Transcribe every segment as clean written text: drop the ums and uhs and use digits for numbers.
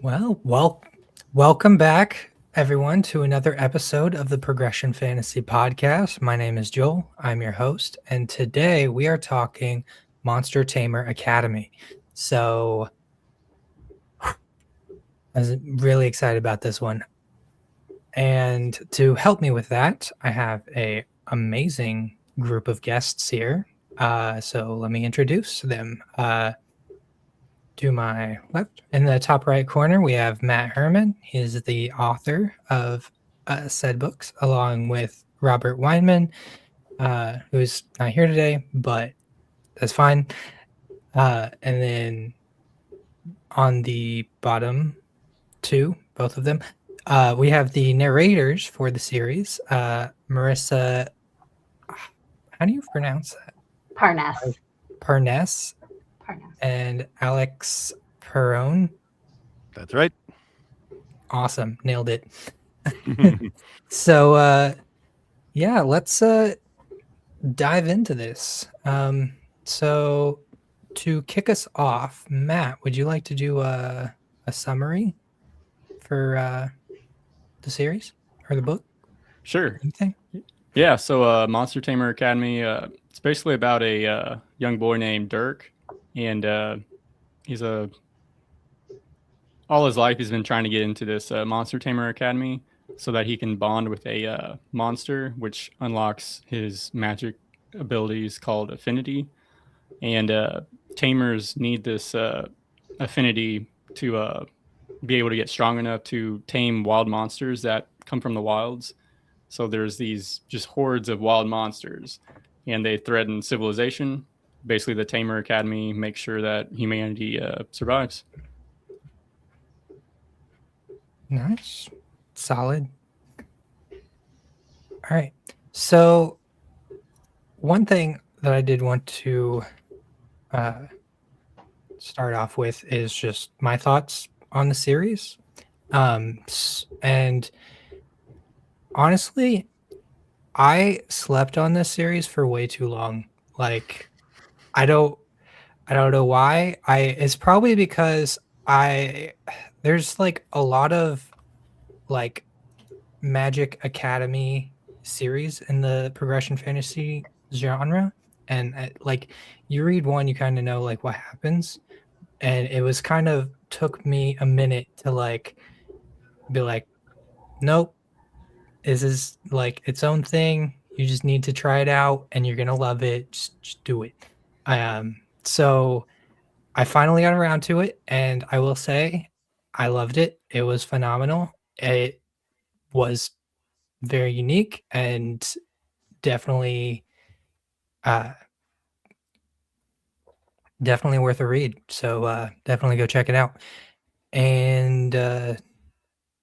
Welcome back, everyone, to another episode of the Progression Fantasy Podcast. My name is Joel. I'm your host, and today we are talking Monster Tamer Academy. So, I was really excited about this one. And to help me with that, I have a amazing group of guests here. So let me introduce them. To my left, in the top right corner, we have Matt Herrmann. He is the author of said books, along with Robert Weinman, who's not here today, but that's fine. And then on the bottom two, both of them, we have the narrators for the series, Marissa. How do you pronounce that? Parness. Parness Parness. and Alex Perone. That's right. Awesome, nailed it. So yeah, let's dive into this. So to kick us off, Matt, would you like to do a summary for the series or the book? Sure. Anything? Yeah, so Monster Tamer Academy, it's basically about a young boy named Dirk, and he's all his life he's been trying to get into this Monster Tamer Academy so that he can bond with a monster, which unlocks his magic abilities called Affinity. And tamers need this affinity to be able to get strong enough to tame wild monsters that come from the wilds. So there's these just hordes of wild monsters, and they threaten civilization. Basically, the Tamer Academy makes sure that humanity survives. Nice, solid. All right. So one thing that I did want to start off with is just my thoughts on the series. And honestly, I slept on this series for way too long. Like, I don't know why. It's probably because there's like a lot of like Magic Academy series in the progression fantasy genre, and like you read one, you kind of know like what happens, and it was kind of took me a minute to like be like, nope, this is like its own thing. You just need to try it out, and you're gonna love it. Just do it. So I finally got around to it, and I will say, I loved it. It was phenomenal. It was very unique and definitely, uh, definitely worth a read. So definitely go check it out. And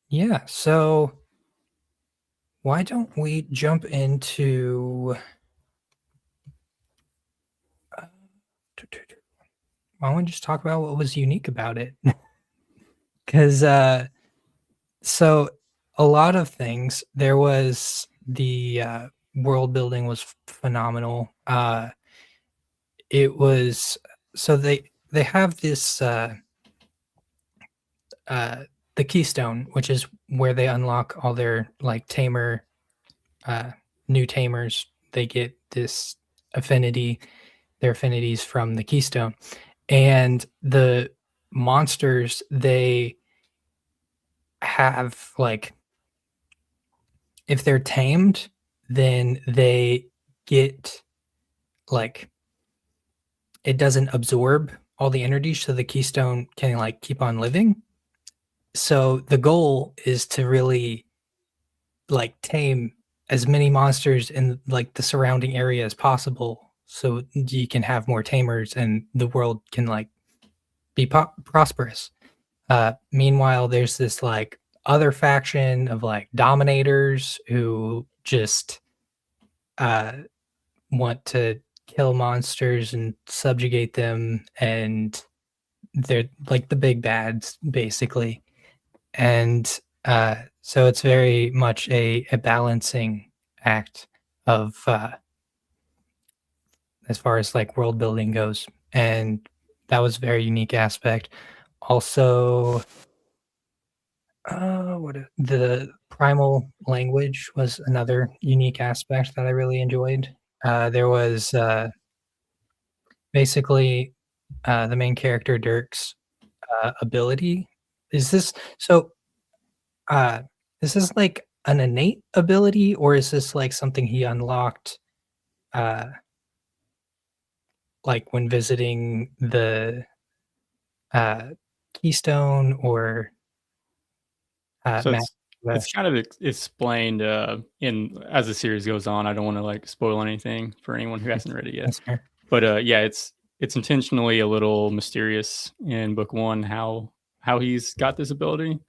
yeah, so why don't we jump into why don't we just talk about what was unique about it? Because so a lot of things. There was the world building was phenomenal. It was so they have this the Keystone, which is where they unlock all their like tamer new tamers. They get this affinity, their affinities from the Keystone, and the monsters they have like if they're tamed, then they get like it doesn't absorb all the energy, so the Keystone can like keep on living. So the goal is to really like tame as many monsters in like the surrounding area as possible, so you can have more tamers and the world can like be prosperous. Meanwhile, there's this like other faction of like dominators who just want to kill monsters and subjugate them, and they're like the big bads basically. And so it's very much a balancing act of as far as like world building goes, and that was a very unique aspect. Also, The primal language was another unique aspect that I really enjoyed. There was basically the main character Dirk's ability. Is this so? Uh, is this like an innate ability, or is this like something he unlocked, uh, like when visiting the uh, Keystone or So Mount it's West? kind of explained in as the series goes on. I don't want to like spoil anything for anyone who hasn't read it yet. That's fair. But yeah, it's intentionally a little mysterious in book one how he's got this ability.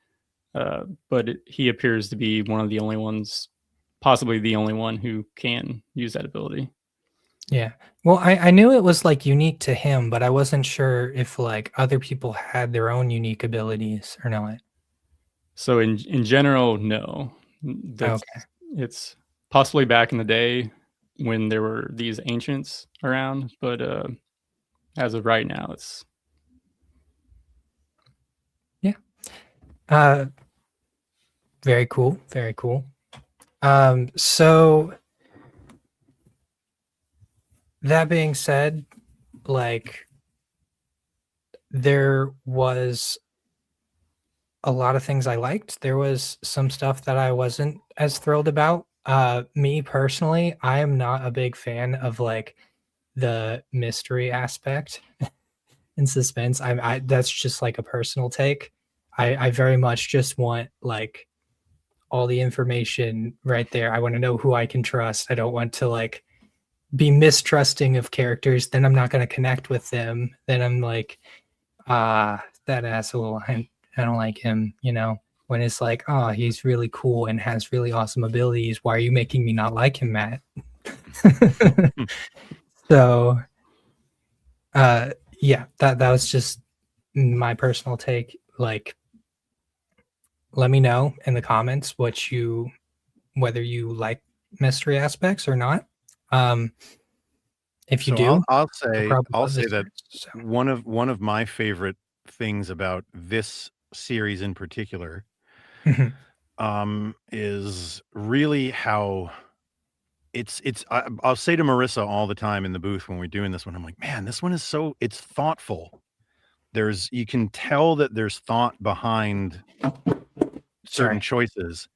But he appears to be one of the only ones, possibly the only one who can use that ability. Yeah. Well, I knew it was like unique to him, but I wasn't sure if like other people had their own unique abilities or not. So in general, no, that's Okay. it's possibly back in the day when there were these ancients around, but as of right now, it's Yeah. Uh, very cool. Very cool. So that being said, like there was a lot of things I liked. There was some stuff that I wasn't as thrilled about. Me personally, I am not a big fan of like the mystery aspect and suspense. I that's just like a personal take. I very much just want like all the information right there. I want to know who I can trust. I don't want to like be mistrusting of characters. Then I'm not going to connect with them. Then I'm like, that asshole. I don't like him. You know, when it's like, oh, he's really cool and has really awesome abilities. Why are you making me not like him, Matt? So, uh, yeah, that was just my personal take. Like, let me know in the comments whether you like mystery aspects or not. Um, if you So do, I'll you'll say probably I'll love say this that series. So, one of my favorite things about this series in particular mhm, is really how I'll say to Marissa all the time in the booth when we're doing this one, I'm like, man, this one is it's thoughtful. You can tell that there's thought behind certain sorry. choices,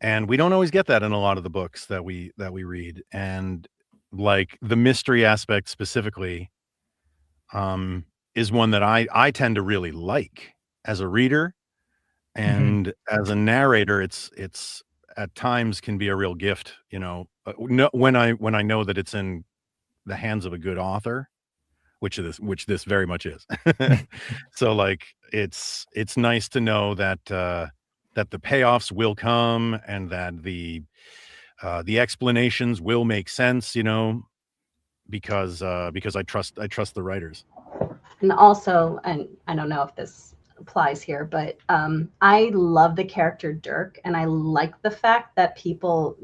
and we don't always get that in a lot of the books that we read. And like the mystery aspect specifically um, is one that I tend to really like as a reader, Mhm. and as a narrator, it's at times can be a real gift, when I know that it's in the hands of a good author, which this very much is. So like it's nice to know that the payoffs will come and that the explanations will make sense, because I trust the writers. And also, and I don't know if this applies here, but I love the character Dirk, and I like the fact that people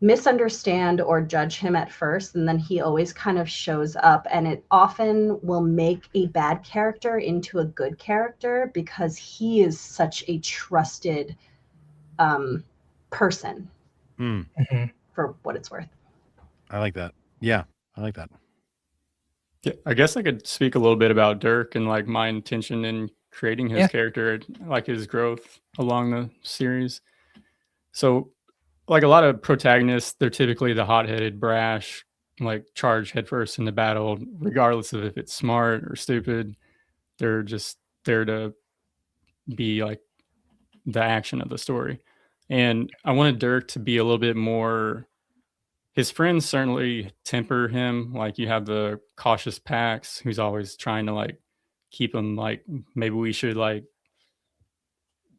misunderstand or judge him at first, and then he always kind of shows up, and it often will make a bad character into a good character because he is such a trusted person, Mm, Mhm. for what it's worth. I like that. Yeah, I like that. yeah, I guess I could speak a little bit about Dirk and like my intention in creating his Yeah. character, like his growth along the series. So like a lot of protagonists, they're typically the hot-headed, brash, like charge headfirst into battle, regardless of if it's smart or stupid. They're just there to be like the action of the story. And I wanted Dirk to be a little bit more. His friends certainly temper him. Like you have the cautious Pax, who's always trying to like keep him like maybe we should like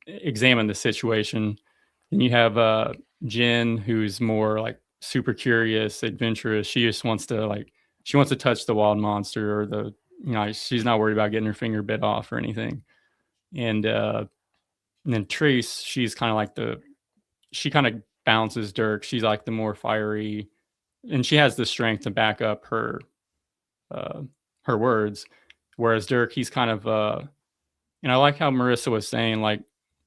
examine the situation. Then you have Jen, who's more like super curious, adventurous. She just wants to like she wants to touch the wild monster or the she's not worried about getting her finger bit off or anything. And and then Trace, she's kind of like she kind of balances Dirk. She's like the more fiery, and she has the strength to back up uh, her words. Whereas Dirk, he's kind of And I like how Marissa was saying, like,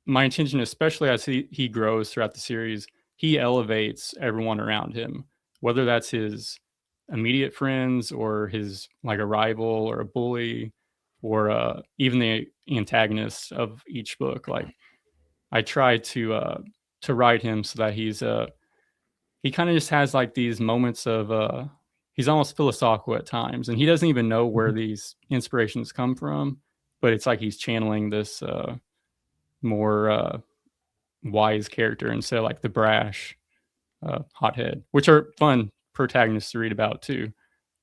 my intention, especially as he grows throughout the series, he elevates everyone around him, whether that's his immediate friends or his like a rival or a bully or even the antagonists of each book. Like I try to write him so that he kind of just has like these moments of he's almost philosophical at times, and he doesn't even know where these inspirations come from, but it's like he's channeling this more wise character instead of like the brash hothead, which are fun protagonists to read about too.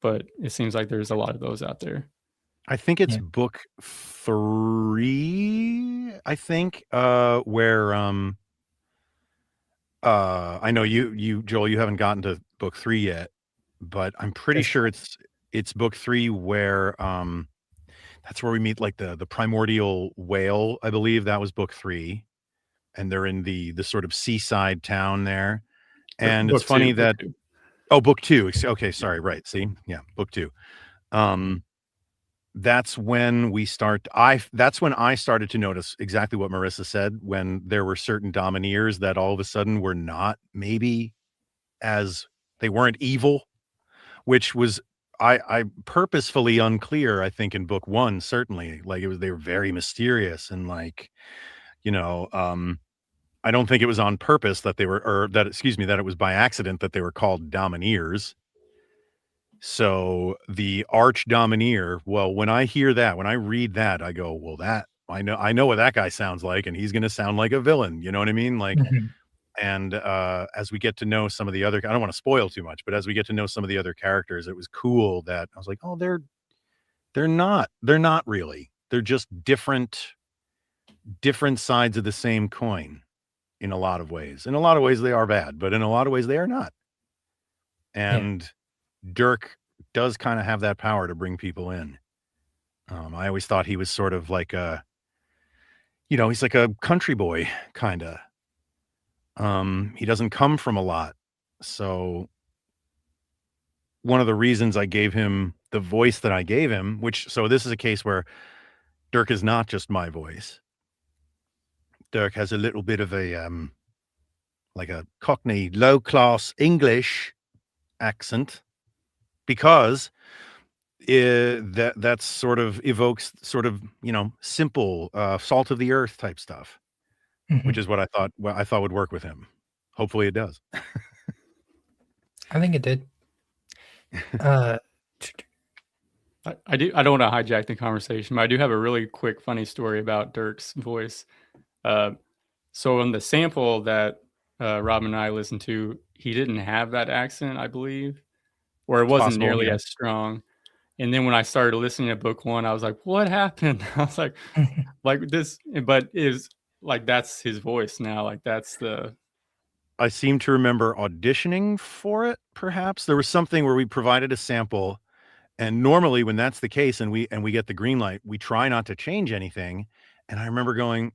But it seems like there's a lot of those out there. I think it's Yeah. book 3, I think, where I know you Joel, you haven't gotten to book 3 yet, but I'm pretty That's sure it's book 3 where that's where we meet like the primordial whale, I believe that was book 3, and they're in the sort of seaside town there. And it's Book two, funny book that two. book 2. Okay, sorry, right. See? Yeah, book 2. That's when that's when I started to notice exactly what Marissa said, when there were certain domineers that all of a sudden were not maybe as they weren't evil, which was I purposefully unclear, I think, in book 1, certainly. Like they were very mysterious and like, you know, I don't think it was on purpose that they were, or that, excuse me, that it was by accident that they were called domineers. So the arch domineer, well, when I hear that, when I read that, I go, well, that I know what that guy sounds like, and he's going to sound like a villain. You know what I mean? Like, Mhm. and as we get to know some of the other, I don't want to spoil too much, but as we get to know some of the other characters, it was cool that I was like, oh, they're not really. They're just different sides of the same coin in a lot of ways. In a lot of ways, they are bad, but in a lot of ways, they are not. Yeah. And Dirk does kind of have that power to bring people in. I always thought he was sort of like he's like a country boy, kind of. He doesn't come from a lot. So one of the reasons I gave him the voice that I gave him, so this is a case where Dirk is not just my voice. Dirk has a little bit of a, like a Cockney low class English accent, because that sort of evokes sort of, simple, salt of the earth type stuff, which Mhm. is what I thought would work with him. Hopefully it does. I think it did. Uh, I do. I don't want to hijack the conversation, but I do have a really quick, funny story about Dirk's voice. Uh, so on the sample that Rob and I listened to, he didn't have that accent, I believe, or it It's wasn't possible, nearly yeah. as strong. And then when I started listening to book 1, I was like, "What happened?" I was like this, but is like that's his voice now. Like that's the I seem to remember auditioning for it, perhaps. There was something where we provided a sample, and normally when that's the case and we get the green light, we try not to change anything, and I remember going,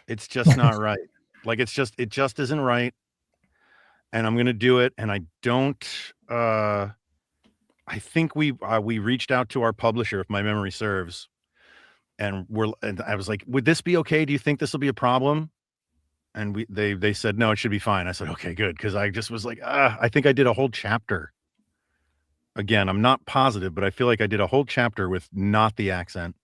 it's just not right. Like, it just isn't right, and I'm gonna do it, and I don't, I think we reached out to our publisher, if my memory serves, and I was like, "Would this be okay? Do you think this will be a problem?" And they said, "No, it should be fine." I said, "Okay, good," because I just was like, I think I did a whole chapter. Again, I'm not positive, but I feel like I did a whole chapter with not the accent.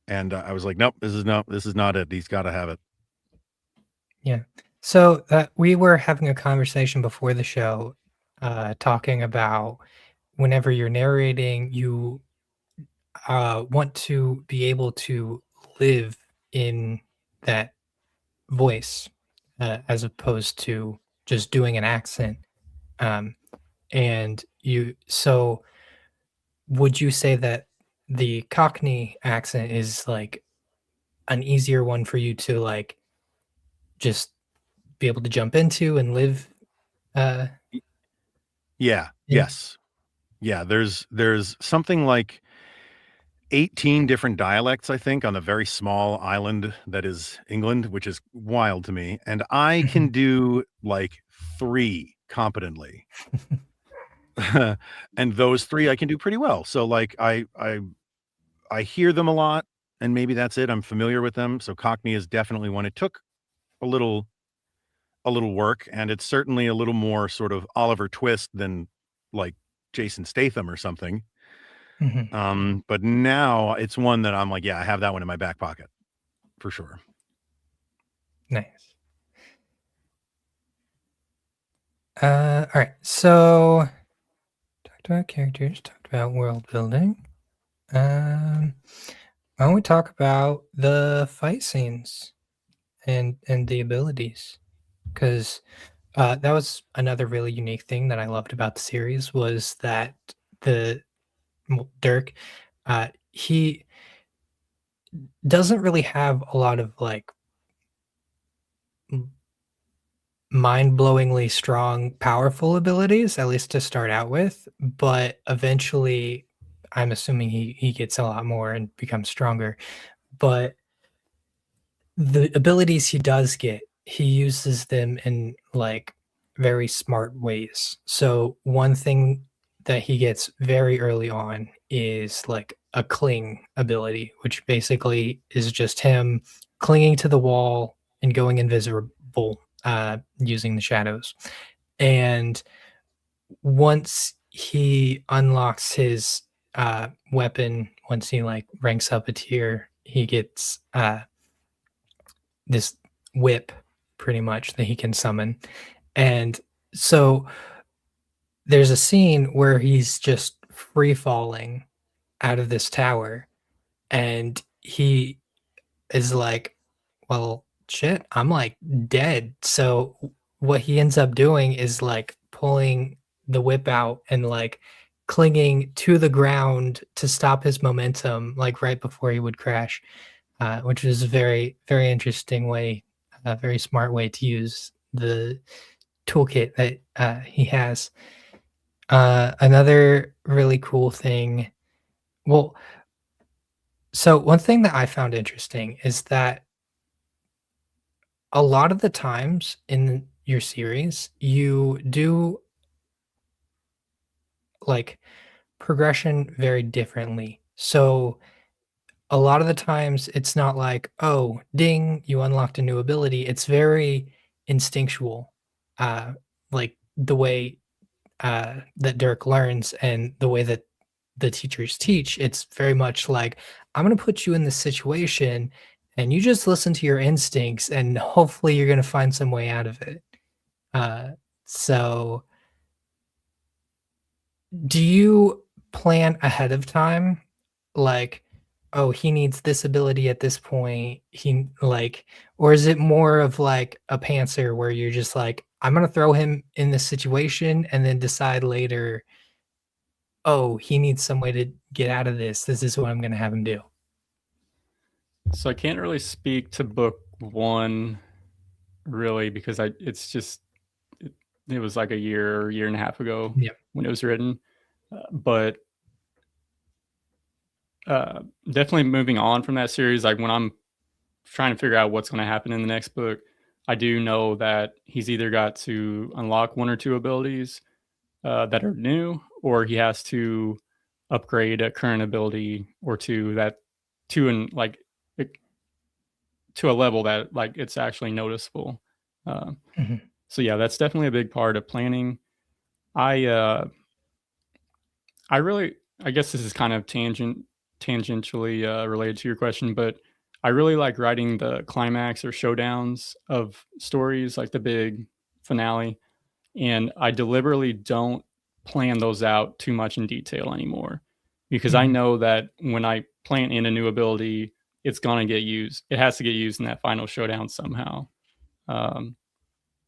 And I was like, "Nope, this is not it. He's gotta have it." Yeah. So we were having a conversation before the show, talking about whenever you're narrating, you want to be able to live in that voice, as opposed to just doing an accent. Um, and so would you say that the Cockney accent is like an easier one for you to like just be able to jump into and live uh, Yeah, in? yes. Yeah, there's something like 18 different dialects, I think, on a very small island that is England, which is wild to me, and I can Mhm. do, like, 3 competently. And those 3 I can do pretty well. So, like, I hear them a lot, and maybe that's it. I'm familiar with them. So Cockney is definitely one. It took a little work, and it's certainly a little more sort of Oliver Twist than like Jason Statham or something. But now it's one that I'm like, yeah, I have that one in my back pocket for sure. Nice. All right. So talked about characters, talked about world building. Why don't we talk about the fight scenes and the abilities? Because that was another really unique thing that I loved about the series was that Dirk, he doesn't really have a lot of like mind-blowingly strong, powerful abilities, at least to start out with, but eventually I'm assuming he gets a lot more and becomes stronger. But the abilities he does get, he uses them in like very smart ways. So one thing that he gets very early on is like a cling ability, which basically is just him clinging to the wall and going invisible using the shadows. And once he unlocks his weapon, once he like ranks up a tier, he gets this whip pretty much that he can summon. And so there's a scene where he's just free falling out of this tower and he is like, well, shit, I'm like dead. So what he ends up doing is like pulling the whip out and like clinging to the ground to stop his momentum, like right before he would crash, which is a very, very interesting way, a very smart way to use the toolkit that he has. Another really cool thing. Well, so one thing that I found interesting is that a lot of the times in your series, you do like progression very differently. So a lot of the times it's not like, oh, ding, you unlocked a new ability. It's very instinctual, uh, like the way that Dirk learns and the way that the teachers teach. It's very much like, I'm going to put you in this situation and you just listen to your instincts and hopefully you're going to find some way out of it. So do you plan ahead of time? Like, oh, he needs this ability at this point. He like, or is it more of like a pantser where you're just like, I'm gonna throw him in this situation and then decide later, oh, he needs some way to get out of this. This is what I'm gonna have him do. So I can't really speak to book one really because it's just it was like a year and a half ago when it was written. But definitely moving on from that series, like when I'm trying to figure out what's going to happen in the next book, I do know that he's either got to unlock one or two abilities that are new, or he has to upgrade a current ability or two that to an like to a level that like it's actually noticeable. So yeah, that's definitely a big part of planning. I really, I guess this is kind of tangentially related to your question, but I really like writing the climax or showdowns of stories, like the big finale, and I deliberately don't plan those out too much in detail anymore because I know that when I plant in a new ability, it's gonna get used. It has to get used in that final showdown somehow.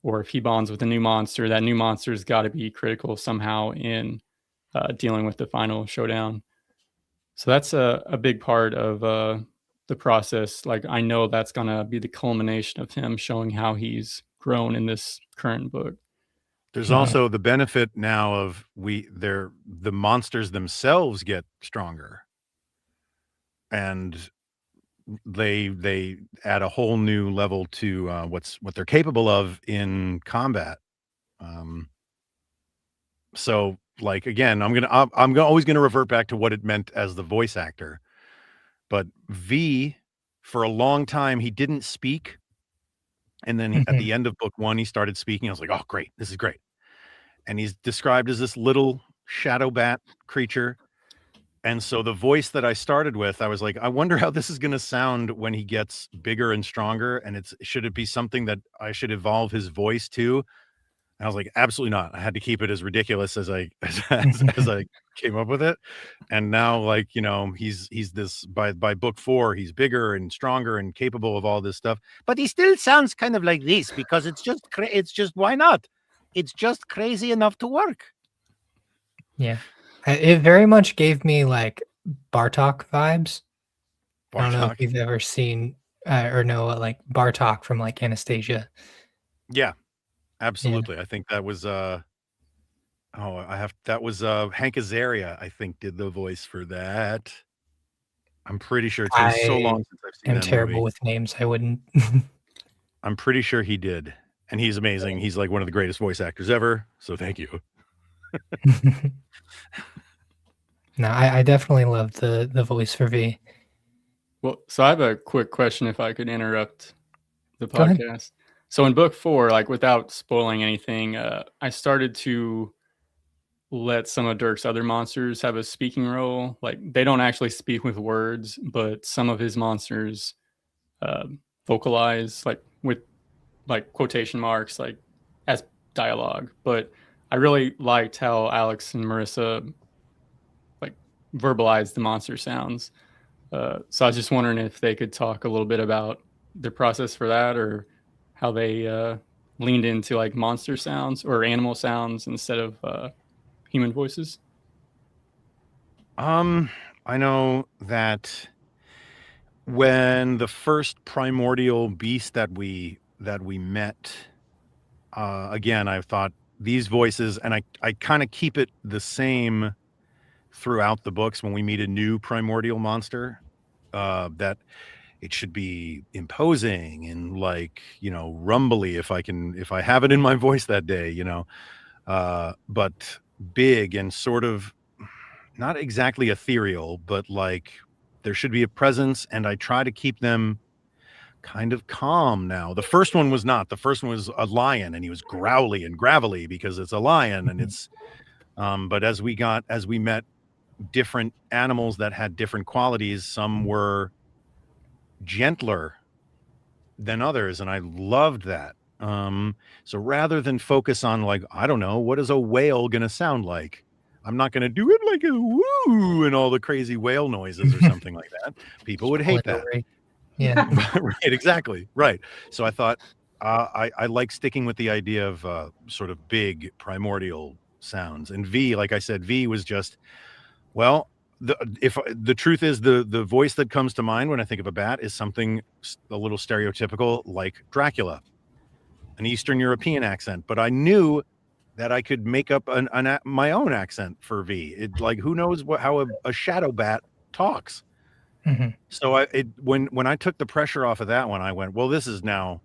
Or if he bonds with a new monster, that new monster's got to be critical somehow in dealing with the final showdown. So that's a big part of the process. Like I know that's gonna be the culmination of him showing how he's grown in this current book. There's also the benefit now of the monsters themselves get stronger, and they add a whole new level to what they're capable of in combat. So like again, I'm always gonna revert back to what it meant as the voice actor. But V, for a long time, he didn't speak. And then at the end of book 1, he started speaking. I was like, oh, great. This is great. And he's described as this little shadow bat creature. And so the voice that I started with, I was like, I wonder how this is going to sound when he gets bigger and stronger. And should it be something that I should evolve his voice to? And I was like, absolutely not. I had to keep it as ridiculous as I came up with it. And now, like, you know, he's this by book 4, he's bigger and stronger and capable of all this stuff. But he still sounds kind of like this because it's just why not? It's just crazy enough to work. Yeah. It very much gave me like Bartok vibes. I don't know if Bartok. you've ever seen or know like Bartok from like Anastasia. Yeah, absolutely. I think that was that was Hank Azaria, I think, did the voice for that. I'm pretty sure it's been so long since I've seen I'm that terrible movie. with names. I wouldn't. I'm pretty sure he did. And he's amazing. He's like one of the greatest voice actors ever. So thank you. No, I definitely love the voice for V. Well, so I have a quick question if I could interrupt the Go ahead. podcast. So in book 4, like without spoiling anything, I started to let some of Dirk's other monsters have a speaking role. Like they don't actually speak with words, but some of his monsters vocalize like with like quotation marks, like as dialogue. But I really liked how Alex and Marissa like verbalized the monster sounds. So I was just wondering if they could talk a little bit about their process for that, or how they leaned into like monster sounds or animal sounds instead of human voices. I know that when the first primordial beast that we met, again, I thought these voices, and I kind of keep it the same throughout the books when we meet a new primordial monster, that it should be imposing and like, you know, rumbly if I have it in my voice that day, you know, but big and sort of not exactly ethereal, but like there should be a presence, and I try to keep them kind of calm now. The first one was not. The first one was a lion, and he was growly and gravelly because it's a lion, and it's but as we met different animals that had different qualities, some were gentler than others, and I loved that. So rather than focus on like, I don't know, what is a whale gonna sound like? I'm not gonna do it like a woo and all the crazy whale noises or something like that. People would hate that. Yeah. Right, exactly. Right. So I thought I like sticking with the idea of sort of big primordial sounds. And V, like I said, V was just, well, the truth is the voice that comes to mind when I think of a bat is something a little stereotypical, like Dracula, an Eastern European accent. But I knew that I could make up my own accent for V. It, like, who knows how a shadow bat talks. So when I took the pressure off of that one, I went, well, this is now,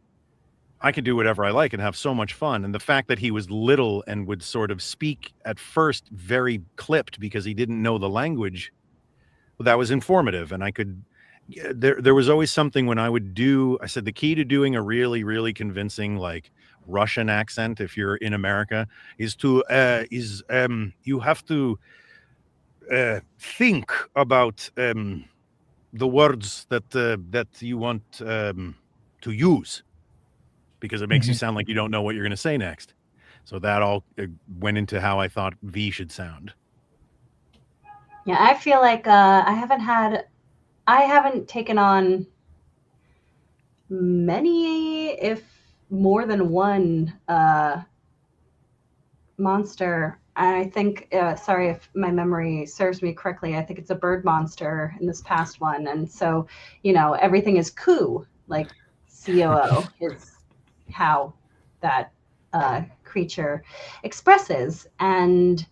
I can do whatever I like and have so much fun. And the fact that he was little and would sort of speak at first very clipped because he didn't know the language, well, that was informative. And I could, there was always something when I would do, I said, the key to doing a really, really convincing, like Russian accent, if you're in America, is to, you have to think about the words that you want to use, because it makes you sound like you don't know what you're going to say next. So that all went into how I thought V should sound. Yeah, I feel like I haven't taken on many, if more than one, monster. I think, sorry if my memory serves me correctly, I think it's a bird monster in this past one. And so, you know, everything is coo, like COO is how that creature expresses. And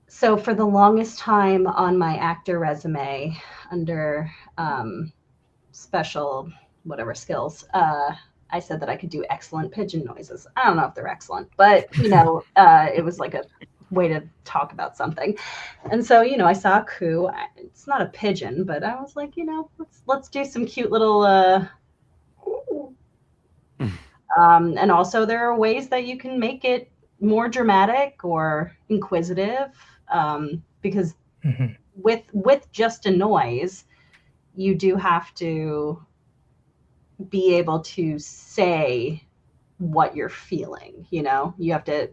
so for the longest time on my actor resume under special whatever skills, I said that I could do excellent pigeon noises. I don't know if they're excellent, but you know, it was like a way to talk about something. And so, I saw a coo. It's not a pigeon, but I was like, let's do some cute little and also there are ways that you can make it more dramatic or inquisitive, because with just a noise, you do have to be able to say what you're feeling. You have to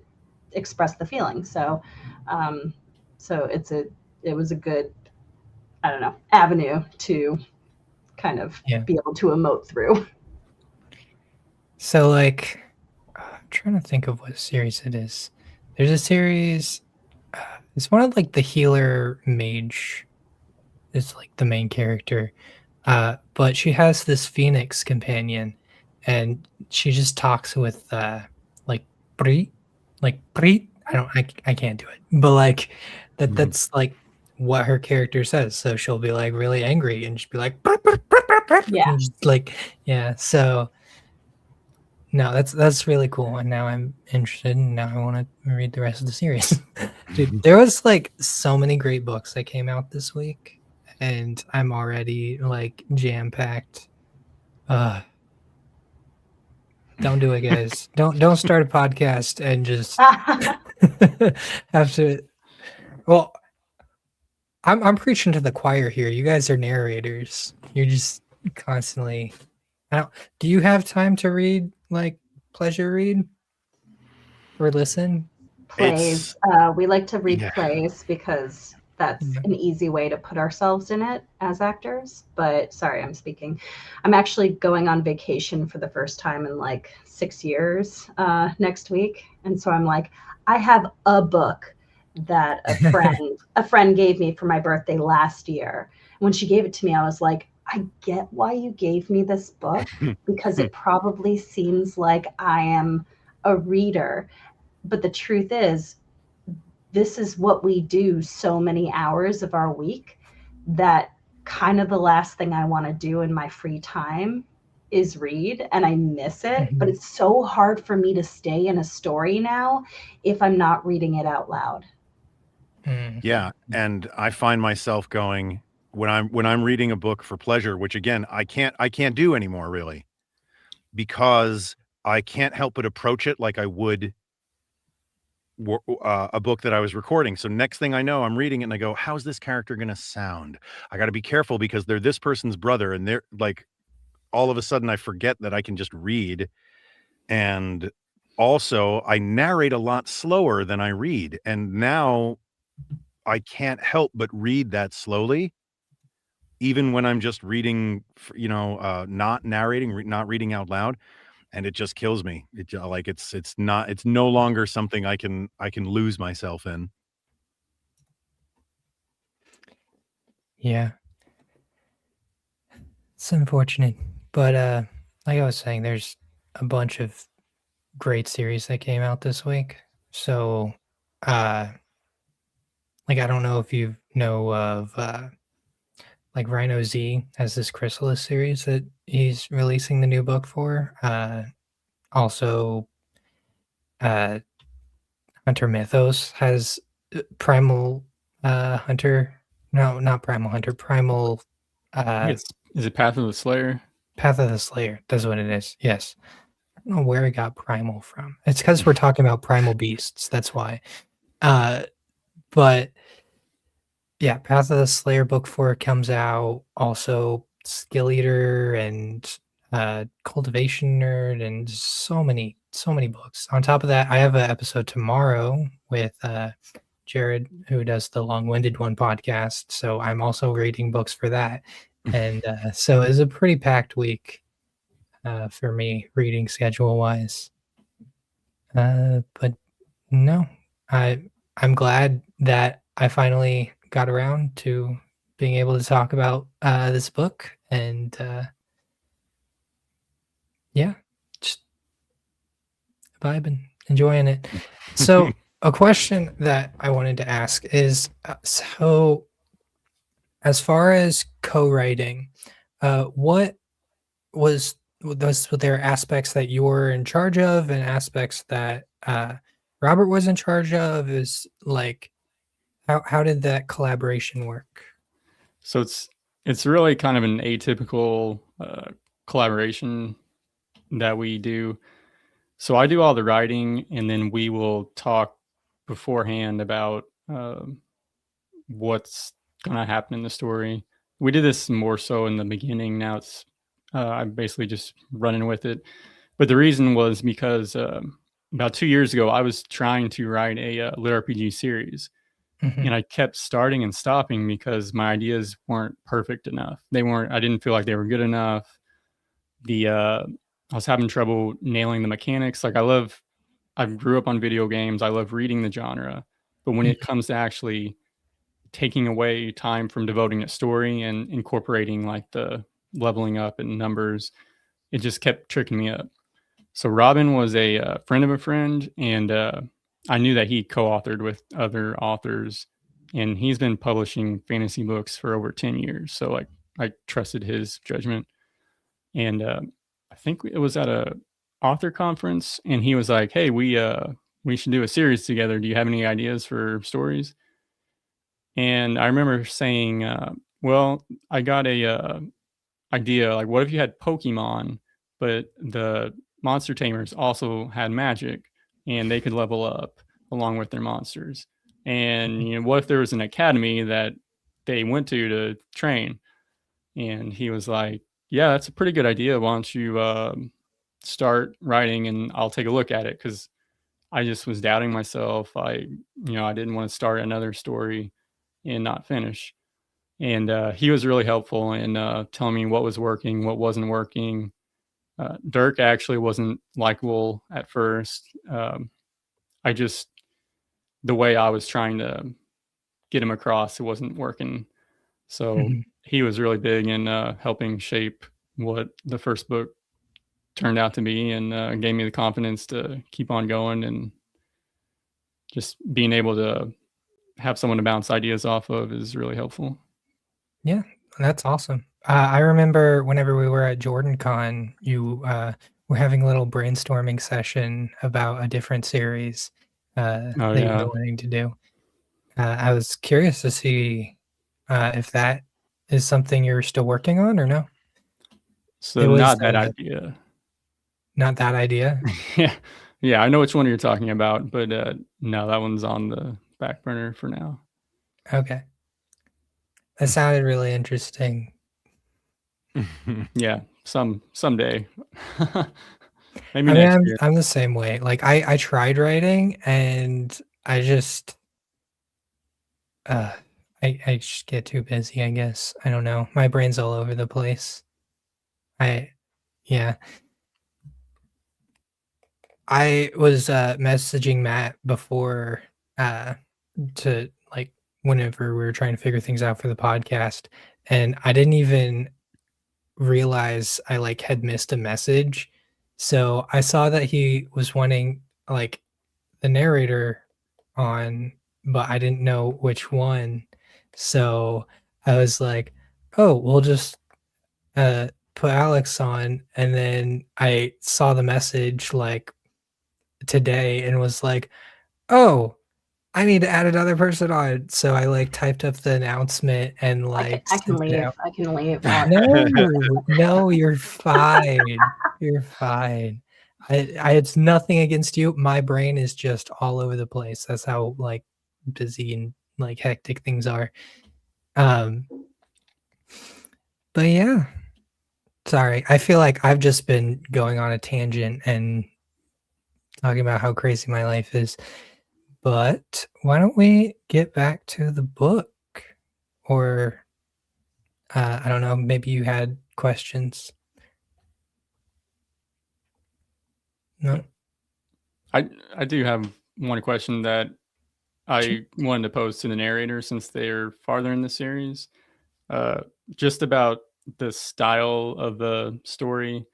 express the feeling. So it was a good, I don't know, avenue to kind of be able to emote through. So like, I'm trying to think of what series it is. There's a series, it's one of like the healer mage is like the main character. But she has this phoenix companion, and she just talks with like Pri, I can't do it, but like that's like what her character says. So she'll be like really angry and just be like, Yeah. and just like, yeah. So no, that's really cool. And now I'm interested, and now I want to read the rest of the series. Dude, there was like so many great books that came out this week, and I'm already like jam-packed. Don't do it, guys. Don't start a podcast and just have to. Well, I'm preaching to the choir here. You guys are narrators. You're just constantly. Do you have time to read, like pleasure read or listen? Plays. We like to read plays because that's an easy way to put ourselves in it as actors. But sorry, I'm speaking. I'm actually going on vacation for the first time in like 6 years next week. And so I'm like, I have a book that a friend gave me for my birthday last year. When she gave it to me, I was like, I get why you gave me this book, because it probably seems like I am a reader. But the truth is, this is what we do so many hours of our week, that kind of the last thing I want to do in my free time is read, and I miss it. But it's so hard for me to stay in a story now if I'm not reading it out loud. Yeah, and I find myself going, when I'm reading a book for pleasure, which again I can't do anymore really, because I can't help but approach it like I would a book that I was recording. So next thing I know, I'm reading it and I go, how's this character going to sound? I got to be careful because they're this person's brother, and they're like, all of a sudden I forget that I can just read. And also I narrate a lot slower than I read. And now I can't help but read that slowly, even when I'm just reading, not narrating, not reading out loud. And it just kills me. It's no longer something I can lose myself in. Yeah. It's unfortunate. But like I was saying, there's a bunch of great series that came out this week. So like I don't know if you know of like Rhino Z has this Chrysalis series that he's releasing the new book for. Also Hunter Mythos has Primal Hunter. No, not Primal Hunter. Primal. Is it Path of the Slayer? Path of the Slayer. That's what it is. Yes. I don't know where I got Primal from. It's because we're talking about primal beasts. That's why. But yeah, Path of the Slayer book 4 comes out. Also, Skill Eater and Cultivation Nerd, and so many books. On top of that, I have an episode tomorrow with Jared, who does the Long-Winded One podcast. So I'm also reading books for that. And so it's a pretty packed week for me, reading schedule wise. But no, I'm glad that I finally got around to being able to talk about this book, and yeah, just vibing, enjoying it. So a question that I wanted to ask is, so as far as co-writing, what was there aspects that you were in charge of, and aspects that Robert was in charge of? Is like how did that collaboration work? So it's really kind of an atypical collaboration that we do. So I do all the writing, and then we will talk beforehand about what's going to happen in the story. We did this more so in the beginning. Now it's I'm basically just running with it. But the reason was because about 2 years ago, I was trying to write a lit RPG series, and I kept starting and stopping because my ideas weren't perfect enough. They weren't. I didn't feel like they were good enough. I was having trouble nailing the mechanics. Like I grew up on video games. I love reading the genre, but when it comes to actually taking away time from devoting to story and incorporating like the leveling up and numbers, it just kept tricking me up. So Robin was a friend of a friend, and I knew that he co-authored with other authors, and he's been publishing fantasy books for over 10 years. So like I trusted his judgment, and I think it was at a author conference, and he was like, "Hey, we should do a series together. Do you have any ideas for stories?" And I remember saying, "Well, I got a idea. Like, what if you had Pokemon, but the monster tamers also had magic, and they could level up along with their monsters? And what if there was an academy that they went to train?" And he was like, "Yeah, that's a pretty good idea. Why don't you start writing, and I'll take a look at it?" Because I just was doubting myself. I didn't want to start another story and not finish. And he was really helpful in telling me what was working, what wasn't working. Dirk actually wasn't likable at first. I just, the way I was trying to get him across, it wasn't working. So he was really big in helping shape what the first book turned out to be, and gave me the confidence to keep on going, and just being able to have someone to bounce ideas off of is really helpful. Yeah, that's awesome. I remember whenever we were at JordanCon, you were having a little brainstorming session about a different series Oh that you yeah. were wanting to do. I was curious to see if that is something you're still working on or no. So It was not that idea. not that idea. Yeah. Yeah, I know which one you're talking about, but no, that one's on the back burner for now. Okay, that sounded really interesting. Yeah, someday. Maybe I mean, next I'm year. I'm the same way. Like I tried writing and I just uh I just get too busy, I guess. I don't know. My brain's all over the place. I yeah. I was messaging Matt before to like whenever we were trying to figure things out for the podcast, and I didn't even realize I like had missed a message. So I saw that he was wanting like the narrator on, but I didn't know which one. So I was like, "Oh, we'll just put Alex on." And then I saw the message like today and was like, "Oh, I need to add another person on." So I like typed up the announcement and like I can sent it leave. out. I can leave. No, no, you're fine. You're fine. It's nothing against you. My brain is just all over the place. That's how like busy and like hectic things are. Um, but yeah, sorry. I feel like I've just been going on a tangent and talking about how crazy my life is. But why don't we get back to the book? Or I don't know, maybe you had questions. No. I do have one question that I wanted to pose to the narrator since they're farther in the series. Just about the style of the story.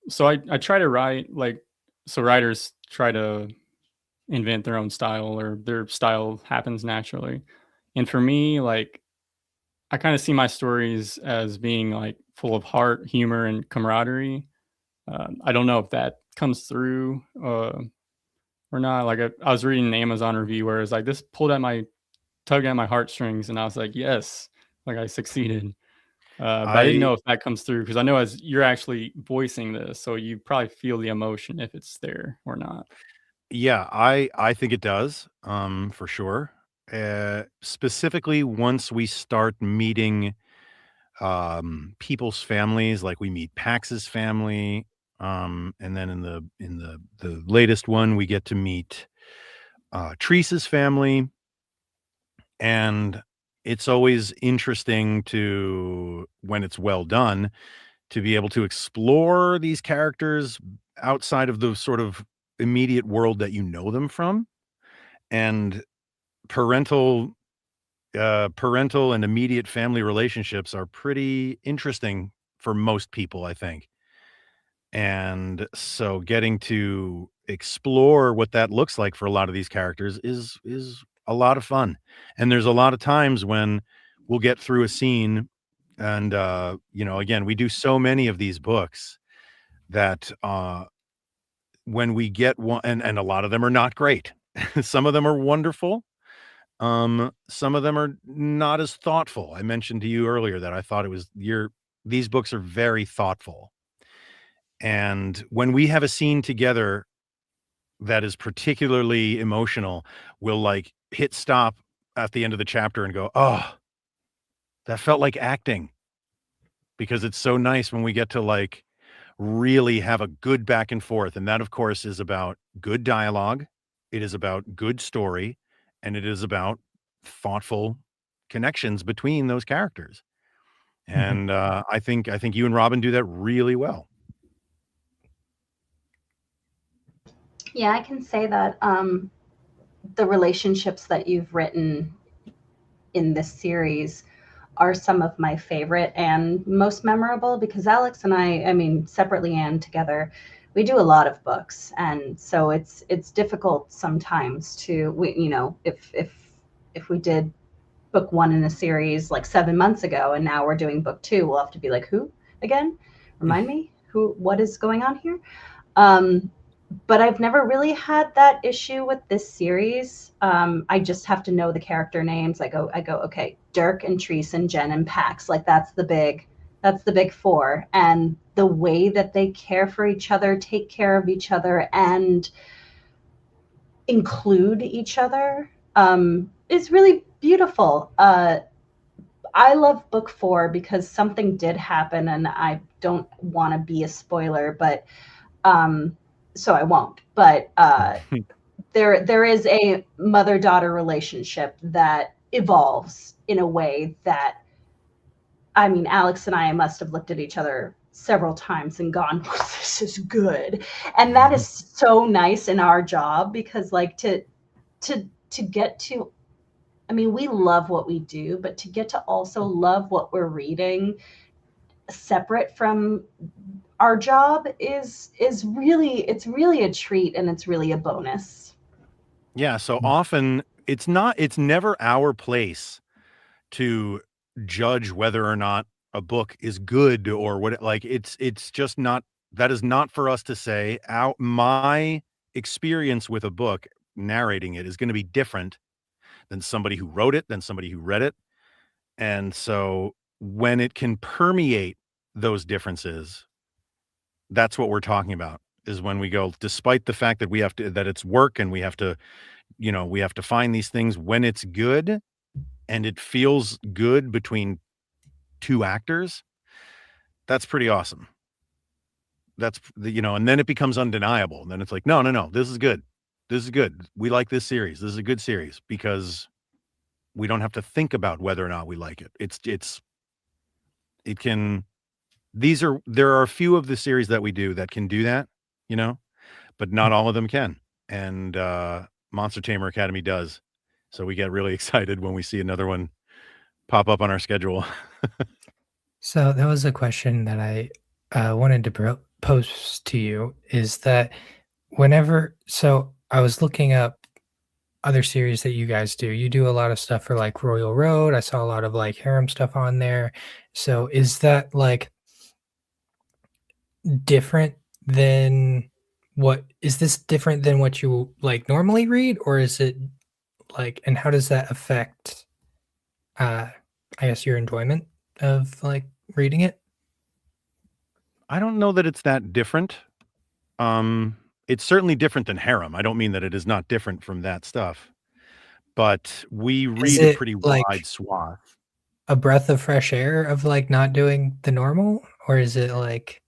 So I try to write like, so writers try to invent their own style, or their style happens naturally. And for me, like, I kind of see my stories as being like full of heart, humor, and camaraderie. I don't know if that comes through or not. Like I was reading an Amazon review where it's like this tugged at my heartstrings, and I was like, yes, like I succeeded. But I didn't know if that comes through, because I know as you're actually voicing this, so you probably feel the emotion if it's there or not. Yeah, I think it does, for sure. Specifically, once we start meeting people's families, like we meet Pax's family, and then in the latest one, we get to meet Teresa's family, and it's always interesting to, when it's well done, to be able to explore these characters outside of the sort of immediate world that you know them from. And parental parental and immediate family relationships are pretty interesting for most people, I think. And so getting to explore what that looks like for a lot of these characters is a lot of fun. And there's a lot of times when we'll get through a scene and again, we do so many of these books that when we get one, and a lot of them are not great. Some of them are wonderful. Some of them are not as thoughtful. I mentioned to you earlier that I thought these books are very thoughtful. And when we have a scene together that is particularly emotional, we'll like hit stop at the end of the chapter and go, "Oh, that felt like acting." Because it's so nice when we get to like really have a good back and forth. And that, of course, is about good dialogue. It is about good story, and it is about thoughtful connections between those characters. And I think you and Robin do that really well. Yeah, I can say that the relationships that you've written in this series are some of my favorite and most memorable, because Alex and I mean, separately and together, we do a lot of books, and so it's difficult sometimes to, if we did book one in a series like 7 months ago and now we're doing book two, we'll have to be like, who again? Remind me, what is going on here? But I've never really had that issue with this series. I just have to know the character names. I go, okay, Dirk and Treese and Jen and Pax. Like that's the big four. And the way that they care for each other, take care of each other, and include each other is really beautiful. I love book 4 because something did happen, and I don't want to be a spoiler, but so I won't. But there is a mother-daughter relationship that evolves in a way that, I mean, Alex and I must have looked at each other several times and gone, this is good. And that is so nice in our job, because like to get to, I mean, we love what we do, but to get to also love what we're reading separate from our job is really, it's really a treat, and it's really a bonus. Yeah, so often it's never our place to judge whether or not a book is good or what, like it's just not, that is not for us to say. My experience with a book, narrating it, is going to be different than somebody who wrote it, than somebody who read it. And so when it can permeate those differences, that's what we're talking about, is when we go, despite the fact that that it's work and we have to find these things, when it's good and it feels good between two actors, that's pretty awesome. That's and then it becomes undeniable. And then it's like, no, this is good. This is good. We like this series. This is a good series because we don't have to think about whether or not we like it. There are a few of the series that we do that can do that, but not all of them can. And Monster Tamer Academy does. So we get really excited when we see another one pop up on our schedule. So that was a question that I wanted to pose to you, is that so I was looking up other series that you guys do. You do a lot of stuff for like Royal Road. I saw a lot of like harem stuff on there. So is that like different than what is this different than what you like normally read, or is it like, and how does that affect I guess your enjoyment of like reading it? I don't know that it's that different. It's certainly different than Harem. I don't mean that it is not different from that stuff, but we Is read a it pretty wide like swath. a breath of fresh air of like not doing the normal, or is it like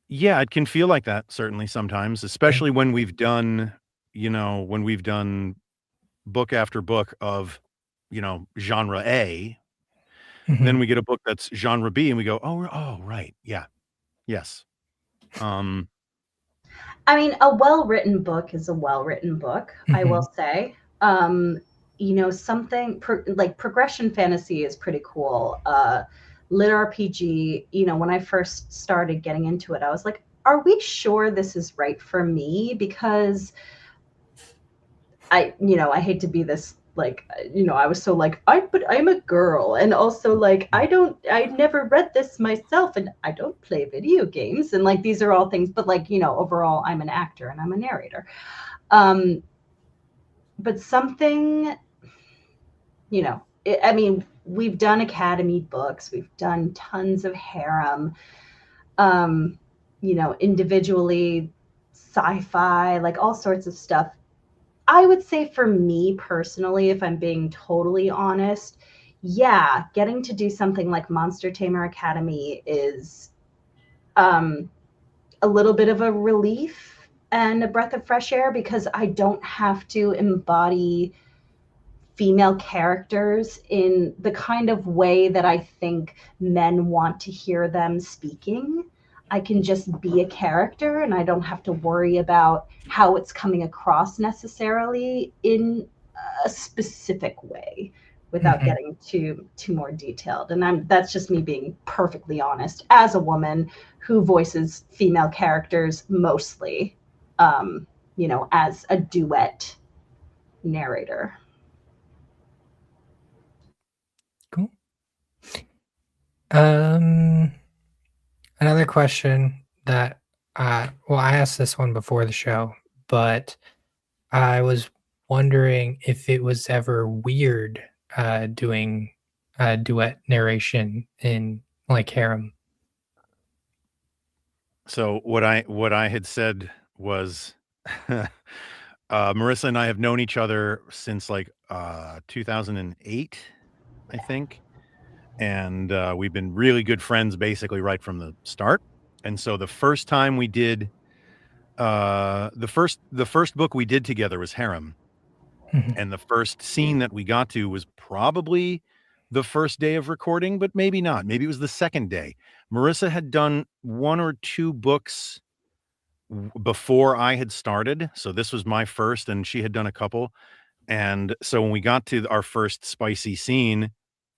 Yeah, it can feel like that certainly sometimes, okay. especially when we've done, when we've done book after book of, genre A, then Mhm. we get a book that's genre B and we go, "Oh, right. Yeah. Yes." Um, I mean, a well-written book is a well-written book, I will Mhm. say. Something like progression fantasy is pretty cool. Lit RPG, when I first started getting into it, I was like, are we sure this is right for me? Because I hate to be this like, I was so like, but I'm a girl. And also like, I never read this myself and I don't play video games. And like, these are all things, but like, overall, I'm an actor and I'm a narrator. Um, but something, I mean, we've done Academy books, we've done tons of harem, individually, sci-fi, like all sorts of stuff. I would say for me personally, if I'm being totally honest, yeah, getting to do something like Monster Tamer Academy is um, a little bit of a relief and a breath of fresh air because I don't have to embody female characters in the kind of way that I think men want to hear them speaking. I can just be a character and I don't have to worry about how it's coming across necessarily in a specific way without Mhm. getting too more detailed. And that's just me being perfectly honest as a woman who voices female characters mostly, as a duet narrator. Cool. Um, Another question that well, I asked this one before the show, but I was wondering if it was ever weird doing duet narration in like harem. so what I had said was, Marissa and I have known each other since like 2008, I think. And we've been really good friends basically right from the start. And so the first time we did the first book we did together was Harem. Mhm. And the first scene that we got to was probably the first day of recording, but maybe not. Maybe it was the second day. Marissa had done one or two books before I had started. So this was my first, and she had done a couple. And so when we got to our first spicy scene,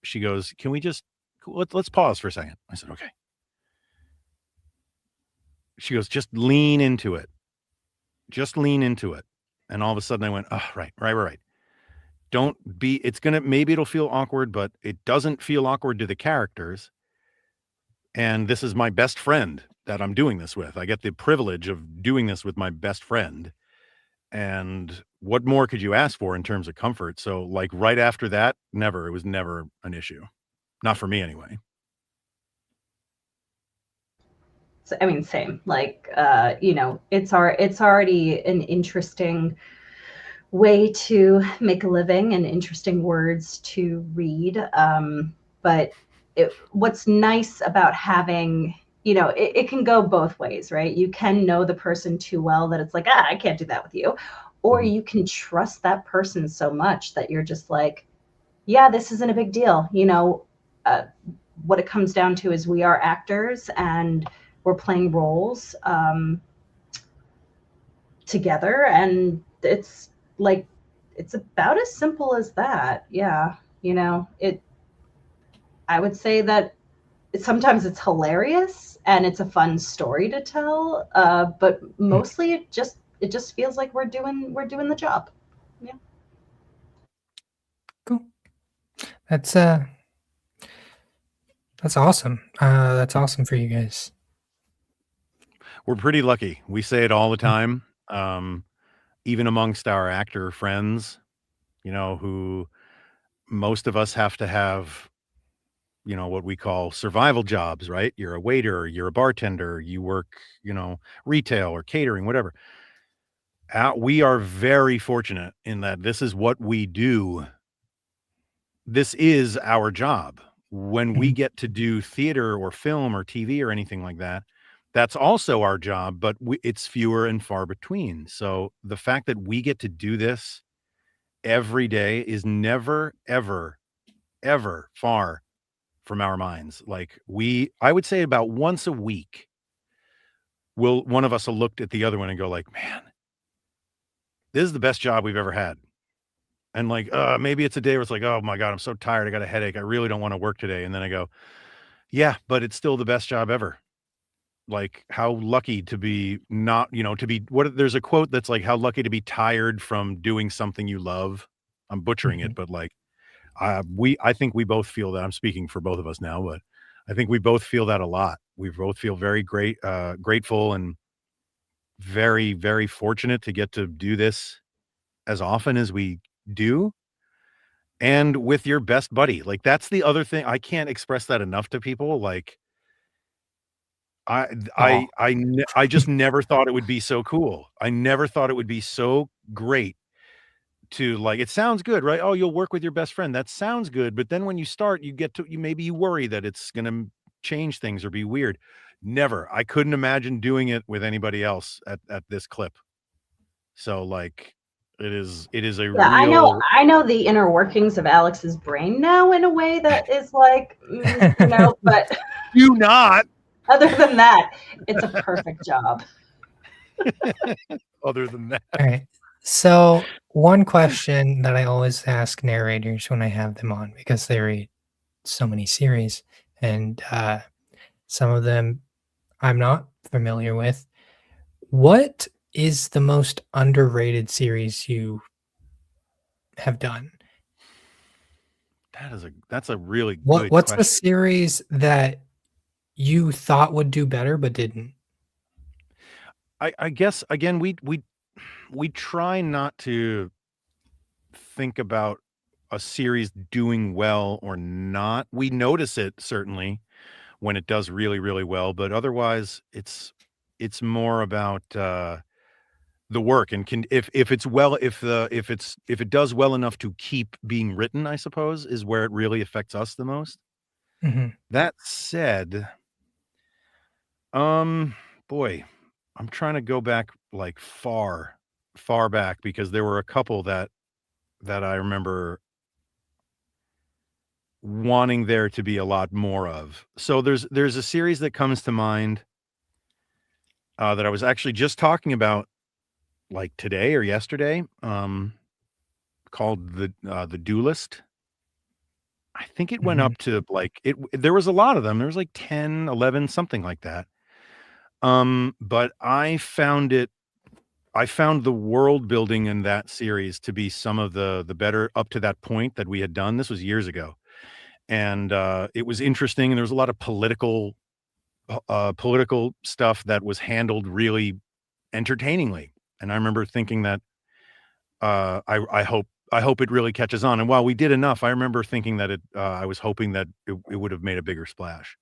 she goes, "Can we just let's pause for a second?" I said, "Okay." She goes, "Just lean into it. Just lean into it." And all of a sudden I went, "Oh, right. Don't be maybe it'll feel awkward, but it doesn't feel awkward to the characters. And this is my best friend that I'm doing this with. I get the privilege of doing this with my best friend. And what more could you ask for in terms of comfort?" So like right after that, never. It was never an issue. Not for me anyway. So, I mean, same. Like, it's already an interesting way to make a living and interesting words to read. But what's nice about having, it can go both ways, right? You can know the person too well that it's like, I can't do that with you. Or Mhm. you can trust that person so much that you're just like, yeah, this isn't a big deal. What it comes down to is we are actors and we're playing roles together, and it's like it's about as simple as that. Yeah, it. I would say that sometimes it's hilarious and it's a fun story to tell, but Mm. mostly it just feels like we're doing the job. Yeah. Cool. That's uh that's awesome. That's awesome for you guys. We're pretty lucky. We say it all the Mm. time. Even amongst our actor friends, who most of us have to have, what we call survival jobs, right? You're a waiter, you're a bartender, you work, retail or catering, whatever. We are very fortunate in that this is what we do. This is our job. When we Mhm. get to do theater or film or TV or anything like that, that's also our job, but it's fewer and far between. So the fact that we get to do this every day is never, ever, ever far from our minds. Like I would say about once a week, one of us will look at the other one and go like, man, this is the best job we've ever had. And like, maybe it's a day where it's like, oh my God, I'm so tired. I got a headache. I really don't want to work today. And then I go, yeah, but it's still the best job ever. Like how lucky to be not, there's a quote that's like, how lucky to be tired from doing something you love. I'm butchering it, Mhm. but like, I think we both feel that. I'm speaking for both of us now, but I think we both feel that a lot. We both feel very grateful and very, very fortunate to get to do this as often as we do. And with your best buddy. Like, that's the other thing. I can't express that enough to people. Like, I Oh, I just never thought it would be so cool. I never thought it would be so great to, like, it sounds good, right? Oh, you'll work with your best friend. That sounds good, but then when you start, you worry that it's gonna change things or be weird. Never. I couldn't imagine doing it with anybody else at this clip. So, like, it is a Yeah, I know. real. I know the inner workings of Alex's brain now in a way that is like, but Do not. other than that, it's a perfect job. Other than that. all right. So, one question that I always ask narrators when I have them on, because they read so many series, and some of them I'm not familiar with. What is the most underrated series you have done? That's a really good What's a question. series that you thought would do better but didn't? I guess again we try not to think about a series doing well or not. We notice it certainly when it does really, really well, but otherwise it's more about the work and can if it's well if it does well enough to keep being written, I suppose, is where it really affects us the most. Mhm. That said, um boy, I'm trying to go back like far, far back because there were a couple that I remember wanting there to be a lot more of. So there's a series that comes to mind that I was actually just talking about like today or yesterday, called the Duelist. I think it went Mhm. up to like there was a lot of them. There was like 10, 11, something like that. But I found the world building in that series to be some of the better up to that point that we had done. This was years ago. And it was interesting and there was a lot of political stuff that was handled really entertainingly. And I remember thinking that I hope it really catches on. And while we did enough, I remember thinking that I was hoping that it would have made a bigger splash.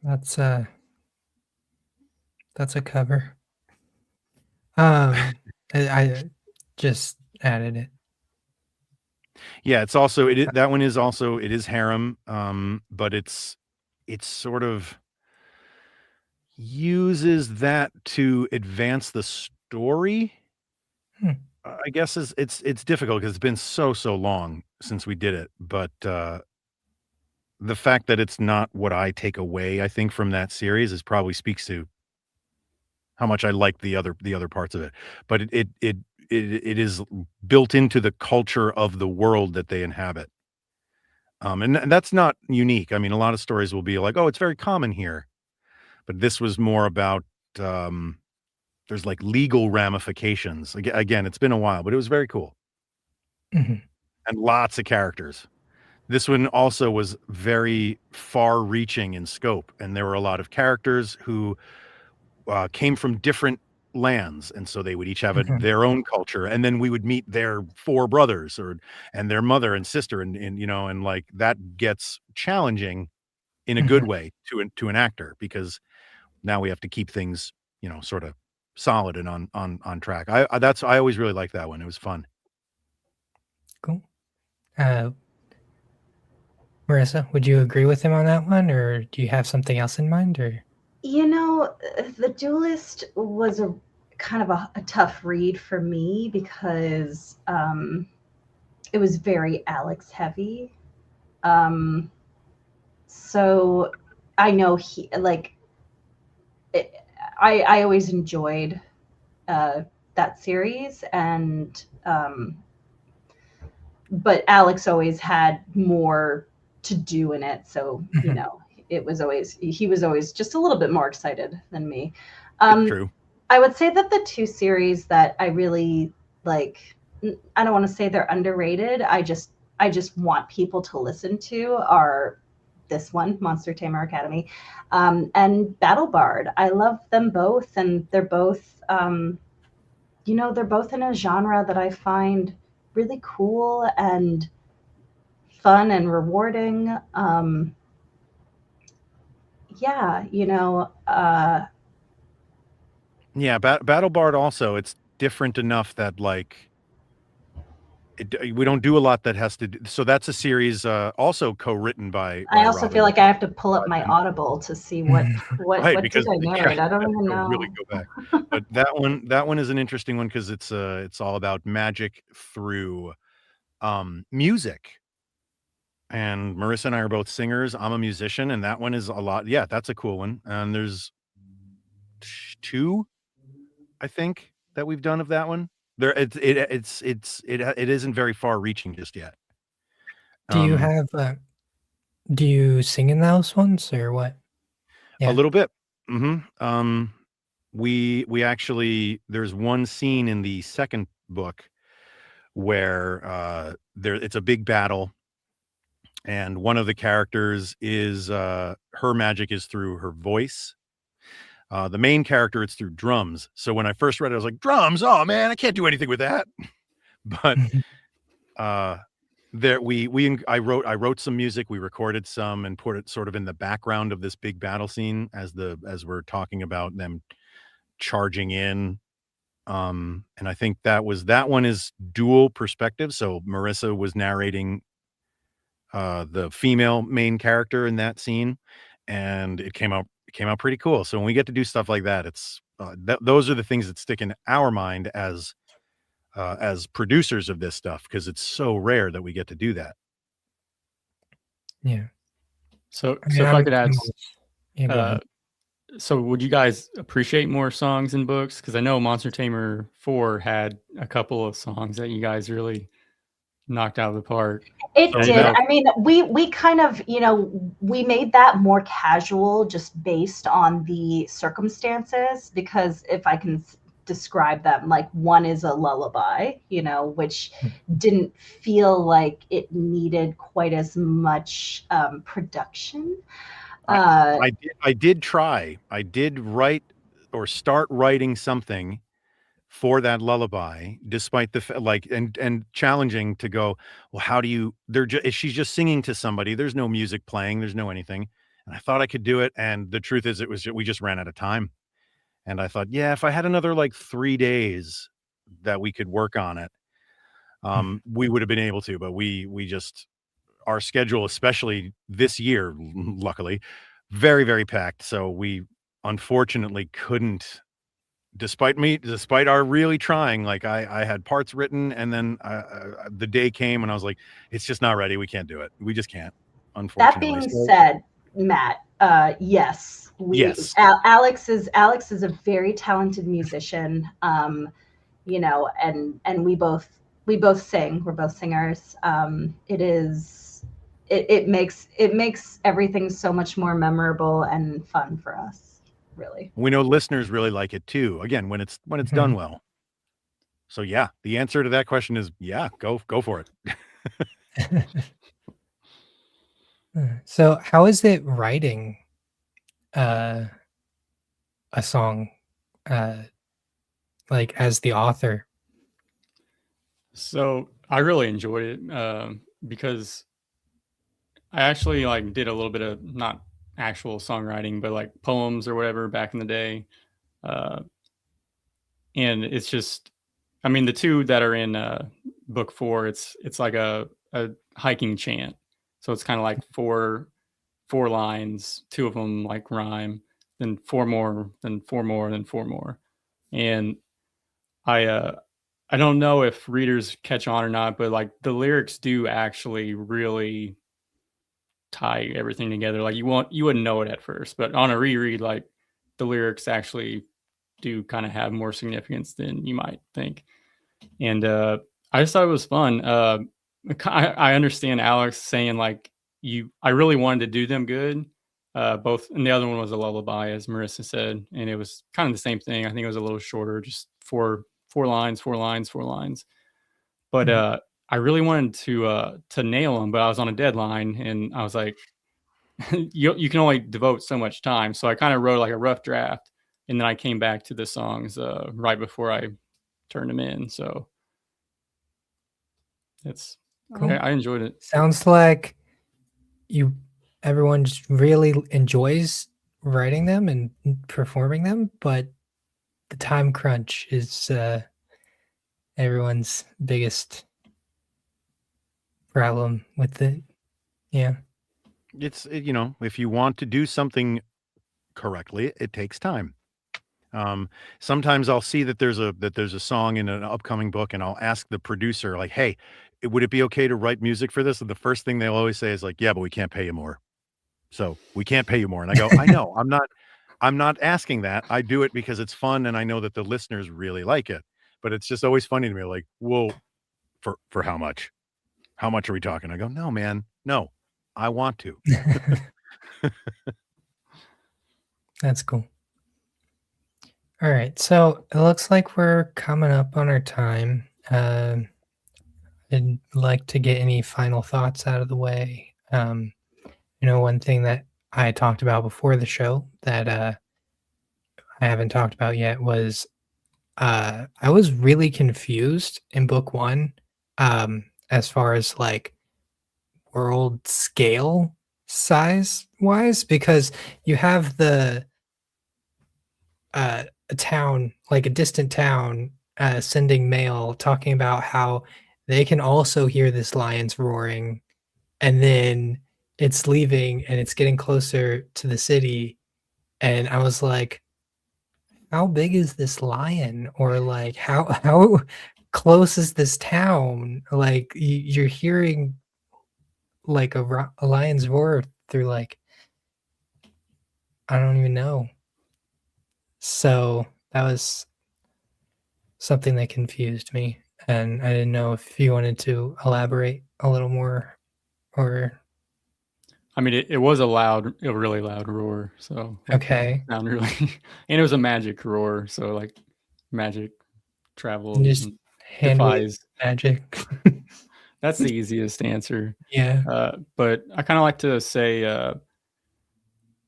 That's a that's a cover. I just added it. Yeah, it's also that one is also it is harem, but it's sort of uses that to advance the story. Hmm. I guess it's difficult because it's been so long since we did it, but the fact that it's not what I take away, I think, from that series is probably speaks to how much I like the other parts of it. But it is built into the culture of the world that they inhabit. And that's not unique. I mean, a lot of stories will be like, "Oh, it's very common here." But this was more about, um, there's like legal ramifications. Again, it's been a while, but it was very cool Mhm. and lots of characters. This one also was very far reaching in scope, and there were a lot of characters who came from different lands, and so they would each have Mhm. their own culture, and then we would meet their 4 brothers and their mother and sister, and and like that gets challenging in a good Mhm. way to an actor, because now we have to keep things sort of solid and on track. I always really liked that one. It was fun. Cool. Marissa, would you agree with him on that one, or do you have something else in mind? Or The Duelist was a kind of a tough read for me because it was very Alex heavy. So I know I always enjoyed that series, and but Alex always had more to do in it, so Mhm. he was always just a little bit more excited than me. It's true. I would say that the 2 series that I really like, I don't want to say they're underrated. I just want people to listen to are this one, Monster Tamer Academy, and Battle Bard. I love them both, and they're both, they're both in a genre that I find really cool and fun and rewarding. Yeah, Yeah, Battle Bard also, it's different enough that like we don't do a lot that has to do, so that's a series also co-written I by also feel Robin. like I have to pull up my Audible to see what Right, what did because I yeah, narrate. I don't you have even to really know. go back. But that one is an interesting one because it's all about magic through music. And Marissa and I are both singers. I'm a musician, and that one is a lot. Yeah, that's a cool one. And there's 2, I think, that we've done of that one. It isn't very far reaching just yet. do you Um, have do you sing in those ones or what? a Yeah. little bit. We actually, there's one scene in the second book where it's a big battle, and one of the characters is her magic is through her voice. The main character, it's through drums. So when I first read it, I was like, drums? Oh man, I can't do anything with that. But Mhm. uh there I wrote some music, we recorded some and put it sort of in the background of this big battle scene as we're talking about them charging in. And I think that one is dual perspective. So Marissa was narrating the female main character in that scene, and it came out pretty cool. So when we get to do stuff like that, it's those are the things that stick in our mind as producers of this stuff, because it's so rare that we get to do that. Yeah. So, I so mean, if I could add, yeah, go uh, ahead. so would you guys appreciate more songs in books? Because I know Monster Tamer 4 had a couple of songs that you guys really knocked out of the park. It And I didn't did. know. I mean, we kind of, we made that more casual just based on the circumstances, because if I can describe them, like one is a lullaby, which didn't feel like it needed quite as much production. I Uh, I did try. I did write or start writing something for that lullaby, despite like, and challenging to go, well, how do you? She's just singing to somebody. There's no music playing. There's no anything. And I thought I could do it, and the truth is, we just ran out of time. And I thought, yeah, if I had another like 3 days that we could work on it, we would have been able to. But we just, our schedule, especially this year, luckily, very, very packed. So we unfortunately couldn't, despite our really trying. Like I had parts written, and then the day came and I was like, it's just not ready. We can't do it. We just can't, that unfortunately. being So said, Matt, yes, yes, Alex is a very talented musician. And we both sing. We're both singers. It makes everything so much more memorable and fun for us, really. we know listeners really like it too. Again, when it's done well. So yeah, the answer to that question is yeah, go for it. So how is it writing uh, a song like as the author? So I really enjoyed it because I actually like did a little bit of not actual songwriting, but like poems or whatever back in the day. Uh, and it's just, I mean, the two that are in book 4, it's like a hiking chant. So it's kind of like four lines, 2 of them like rhyme, then 4 more, then 4 more, then 4 more. And I I don't know if readers catch on or not, but like the lyrics do actually really tie everything together. Like you wouldn't know it at first, but on a reread, like the lyrics actually do kind of have more significance than you might think. And I just thought it was fun. I understand Alex saying like I really wanted to do them good. Both, and the other one was a lullaby, as Marissa said, and it was kind of the same thing. I think it was a little shorter, just four lines, 4 lines, 4 lines. But Mhm. I really wanted to nail them, but I was on a deadline, and I was like, you can only devote so much time. So I kind of wrote like a rough draft, and then I came back to the songs right before I turned them in. So it's Cool. I enjoyed it. Sounds like everyone just really enjoys writing them and performing them, but the time crunch is everyone's biggest problem with it. Yeah. It's if you want to do something correctly, it takes time. Sometimes I'll see that there's a song in an upcoming book, and I'll ask the producer, like, "Hey, would it be okay to write music for this?" And the first thing they'll always say is like, "Yeah, but we can't pay you more. So we can't pay you more." And I go, "I know. I'm not asking that. I do it because it's fun, and I know that the listeners really like it." But it's just always funny to me, like, "Well, for how much? How much are we talking?" I go, "No, man. No. I want to." That's cool. All right. So it looks like we're coming up on our time. I'd like to get any final thoughts out of the way. One thing that I talked about before the show that I haven't talked about yet was I was really confused in book one as far as like world scale size wise, because you have a town, like a distant town, sending mail talking about how they can also hear this lion's roaring, and then it's leaving and it's getting closer to the city. And I was like, how big is this lion? Or like, how close is this town? Like, you're hearing like a lion's roar through like, I don't even know. So that was something that confused me, and I didn't know if you wanted to elaborate a little more or I mean, it was a really loud roar. So like, okay. sound really, and it was a magic roar. So like, magic travels Just and hand wave defies. magic. That's the easiest answer. Yeah. But I kind of like to say,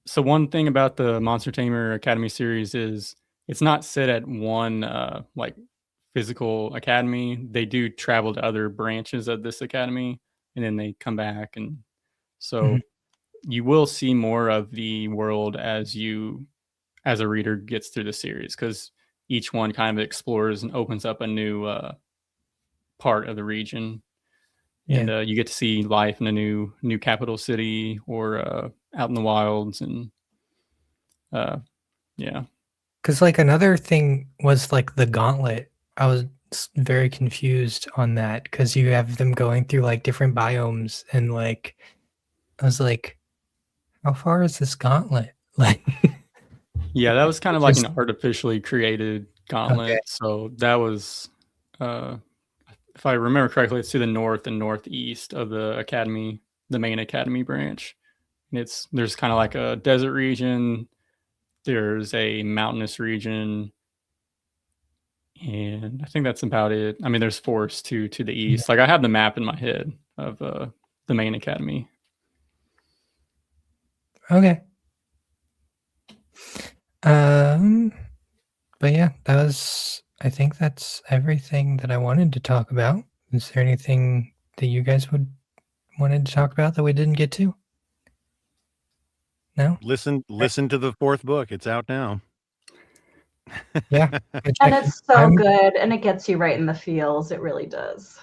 so one thing about the Monster Tamer Academy series is it's not set at one like physical academy. They do travel to other branches of this academy, and then they come back, and Mhm. so you will see more of the world as a reader gets through the series, because each one kind of explores and opens up a new part of the region, and Yeah. you get to see life in a new capital city or out in the wilds, and uh, yeah. Because like another thing was like the gauntlet. I was very confused on that because you have them going through like different biomes, and like I was like, how far is this gauntlet? Like, Yeah, that was kind it of like an just artificially created okay. gauntlet. So that was, uh, if I remember correctly, it's to the north and northeast of the academy, the main academy branch. And there's kind of like a desert region, there's a mountainous region, and I think that's about it. I mean, there's forest to the Yeah. east. Like I have the map in my head of the main academy. Okay. Um, But yeah, I think that's everything that I wanted to talk about. Is there anything that you guys wanted to talk about that we didn't get to? No? Listen to the fourth book. It's out now. Yeah. And it's so good, and it gets you right in the feels. It really does.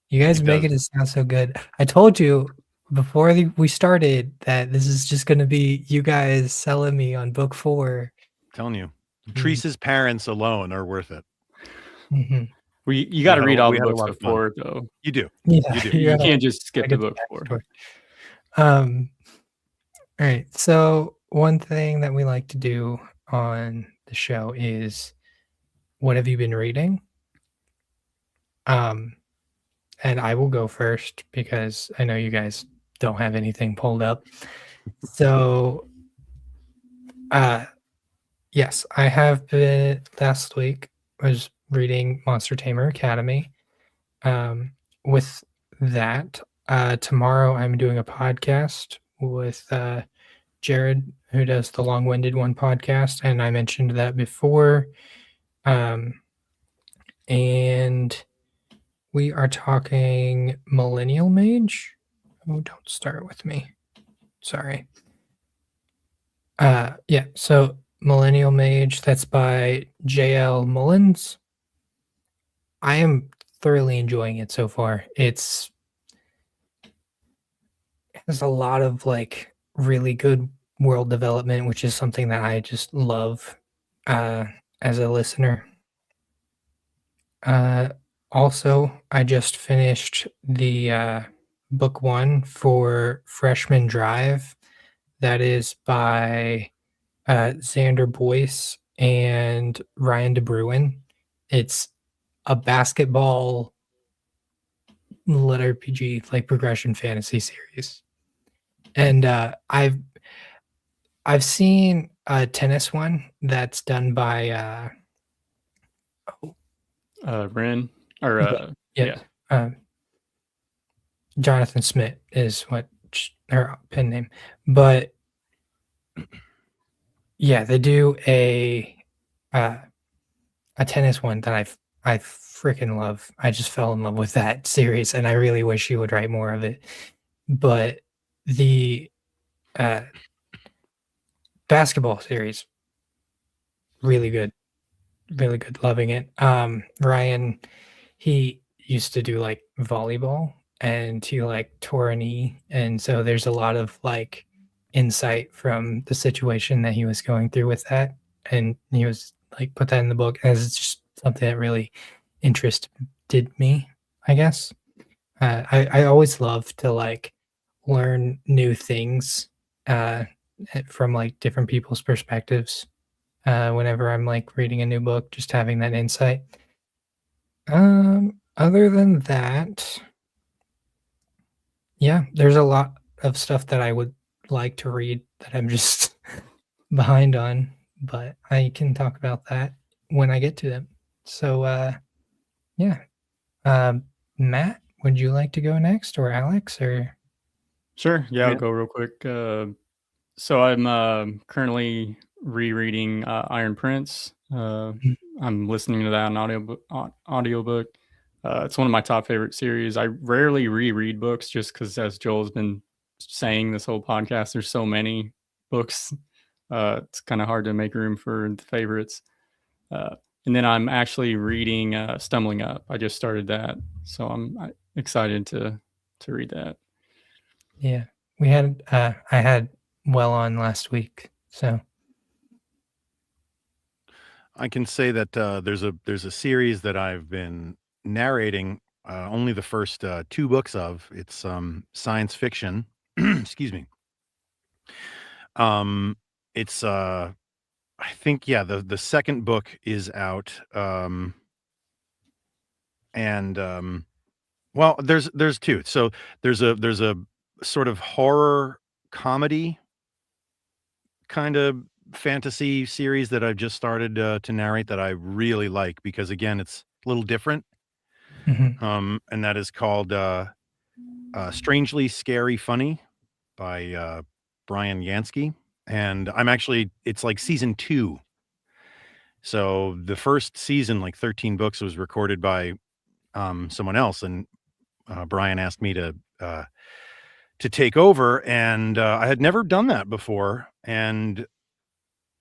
You guys make it sound so good. I told you before we started that this is just going to be you guys selling me on book 4. Telling you, Treese's parents alone are worth it. Mm-hmm. You got to read all the books before, though. You do. Yeah, you do. You can't just skip the book 4. All right. So one thing that we like to do on the show is, what have you been reading? And I will go first because I know you guys don't have anything pulled up. So, yes, I have been. Last week I was reading Monster Tamer Academy. With that, tomorrow I'm doing a podcast with Jared, who does the Long Winded One podcast, and I mentioned that before. And we are talking Millennial Mage. Oh, don't start with me. Sorry. Yeah, so Millennial Mage, that's by J.L. Mullins. I am thoroughly enjoying it so far. It has a lot of like really good world development, which is something that I just love as a listener. Also, I just finished the book 1 for Freshman Drive. That is by Xander Boyce and Ryan DeBruin. It's a basketball lit RPG, like progression fantasy series. And I've seen a tennis one that's done by Ren or yeah. Jonathan Smith is what her pen name, but yeah, they do a tennis one that I freaking love. I just fell in love with that series, and I really wish he would write more of it. But the basketball series, really good, loving it. Ryan, he used to do like volleyball, and he like tore a knee, and so there's a lot of like insight from the situation that he was going through with that, and he was like put that in the book as it's just something that really interested me, I guess. I always love to like learn new things from like different people's perspectives whenever I'm like reading a new book, just having that insight. Other than that, yeah, there's a lot of stuff that I would like to read that I'm just behind on, but I can talk about that when I get to them. So, yeah. Matt, would you like to go next, or Alex, or? Sure. Yeah, I'll go real quick. So I'm currently rereading Iron Prince. I'm listening to that on audiobook. It's one of my top favorite series. I rarely reread books just because, as Joel's been saying this whole podcast, there's so many books. It's kind of hard to make room for the favorites. And then I'm actually reading Stumbling Up. I just started that, so I'm excited to read that. Yeah, we had I had Well on last week, so I can say that there's a series that I've been narrating only the first 2 books of. It's science fiction. Excuse me. It's I think the second book is out. Well, there's 2. So there's a sort of horror comedy kind of fantasy series that I've just started to narrate that I really like because again it's a little different. And that is called Strangely Scary Funny by Brian Yansky, and it's like season 2, So the first season, like 13 books, was recorded by someone else, and Brian asked me to take over, and I had never done that before, and